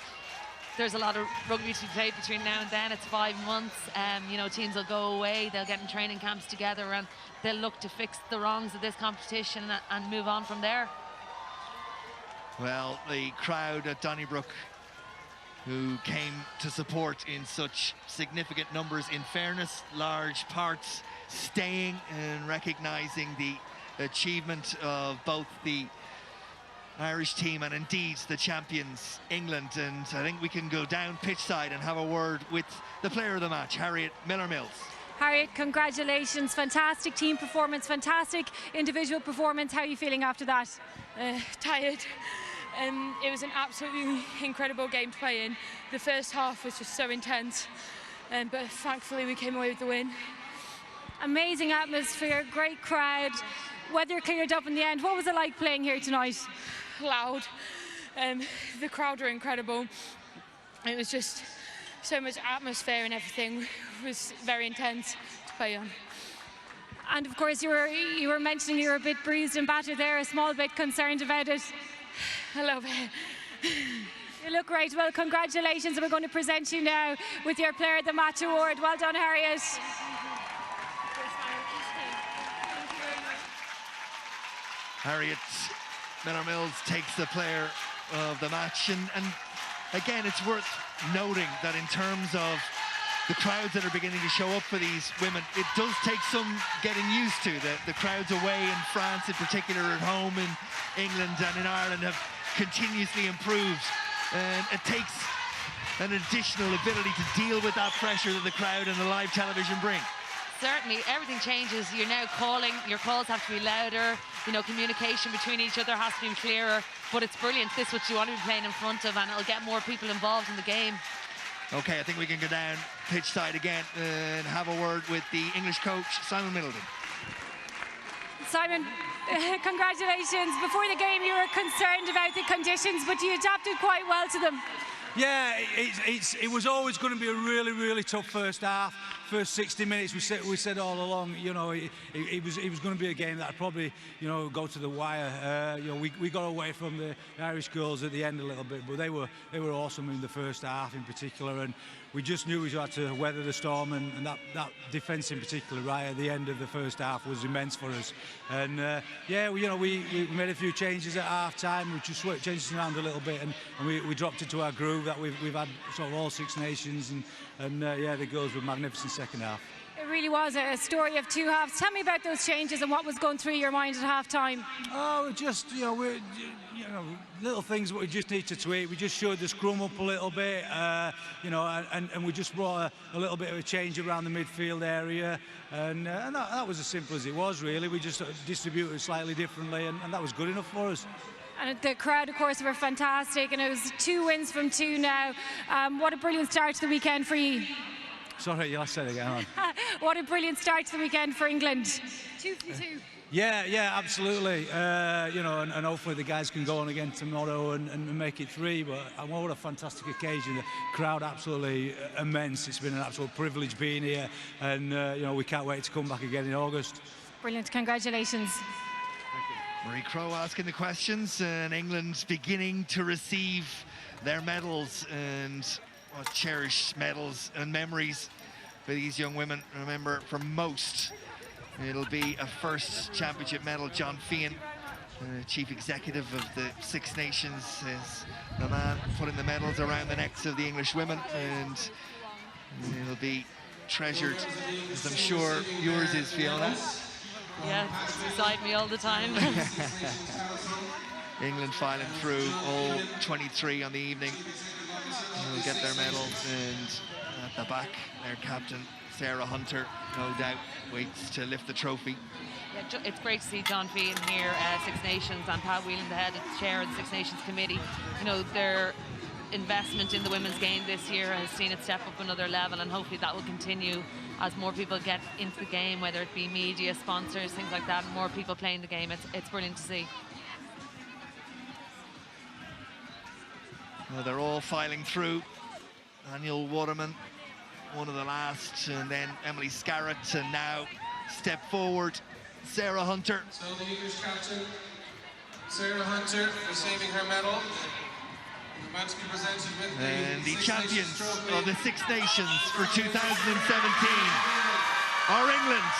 There's a lot of rugby to be played between now and then. It's 5 months. You know, teams will go away. They'll get in training camps together and they'll look to fix the wrongs of this competition and move on from there. Well, the crowd at Donnybrook, who came to support in such significant numbers, in fairness, large parts staying and recognising the achievement of both the Irish team and indeed the champions, England. And I think we can go down pitch side and have a word with the player of the match, Harriet Miller-Mills. Harriet, congratulations. Fantastic team performance, fantastic individual performance. How are you feeling after that? Tired. It was an absolutely incredible game to play in. The first half was just so intense, but thankfully we came away with the win. Amazing atmosphere, great crowd. Weather cleared up in the end. What was it like playing here tonight? Loud. The crowd were incredible. It was just so much atmosphere and everything. It was very intense to play on. And of course you were mentioning you were a bit bruised and battered there, a small bit concerned about it. I love it. You look great. Well, congratulations. And we're going to present you now with your Player of the Match award. Well done, Harriet. Harriet Miller-Mills takes the player of the match. And again, it's worth noting that in terms of the crowds that are beginning to show up for these women, it does take some getting used to. The crowds away in France in particular, at home in England and in Ireland, have continuously improved. And it takes an additional ability to deal with that pressure that the crowd and the live television bring. Certainly, everything changes. You're now calling, your calls have to be louder, you know, communication between each other has to be clearer, but it's brilliant. This is what you want to be playing in front of, and it'll get more people involved in the game. Okay, I think we can go down pitch side again and have a word with the English coach, Simon Middleton. Simon, congratulations. Before the game you were concerned about the conditions, but you adapted quite well to them. Yeah, it was always going to be a really, really tough first half. First 60 minutes, we said all along, you know, it was going to be a game that probably, you know, go to the wire. You know, we got away from the Irish girls at the end a little bit, but they were awesome in the first half in particular, and we just knew we had to weather the storm, and that defence in particular right at the end of the first half was immense for us. And yeah, we made a few changes at half time. We just worked changes around a little bit, and we dropped into our groove that we've had sort of all Six Nations, and yeah, the girls were magnificent second half. It really was a story of two halves. Tell me about those changes and what was going through your mind at half time. Oh, just, little things that we just need to tweak. We just showed the scrum up a little bit, and we just brought a little bit of a change around the midfield area, and that was as simple as it was, really. We just distributed slightly differently, and that was good enough for us. And the crowd, of course, were fantastic, and it was 2 wins from 2 now. What a brilliant start to the weekend for you. Sorry, you'll say it again. What a brilliant start to the weekend for England. 2 from 2. Yeah, absolutely. And hopefully the guys can go on again tomorrow and make it 3. But what a fantastic occasion. The crowd absolutely immense. It's been an absolute privilege being here, and we can't wait to come back again in August. Brilliant. Congratulations. Marie Crowe asking the questions, and England beginning to receive their medals, and cherished medals and memories for these young women. Remember, for most, it'll be a first championship medal. John Feehan, chief executive of the Six Nations, is the man putting the medals around the necks of the English women, and it'll be treasured, as I'm sure yours is, Fiona. Yeah, it's beside me all the time. England filing through, all 23 on the evening. Will get their medals, and at the back, their captain, Sarah Hunter, no doubt, waits to lift the trophy. Yeah, it's great to see John Feehan here, Six Nations, and Pat Whelan, the head of the chair of the Six Nations Committee. You know, they're investment in the women's game this year has seen it step up another level, and hopefully that will continue as more people get into the game, whether it be media, sponsors, things like that, more people playing the game. It's brilliant to see. Well, they're all filing through. Daniel Waterman, one of the last, and then Emily Scarrett, and now step forward, Sarah Hunter. So the English captain, Sarah Hunter, receiving her medal. The match to be presented with And the Six champions Nations Trophy. of the Six Nations for 2017 are England.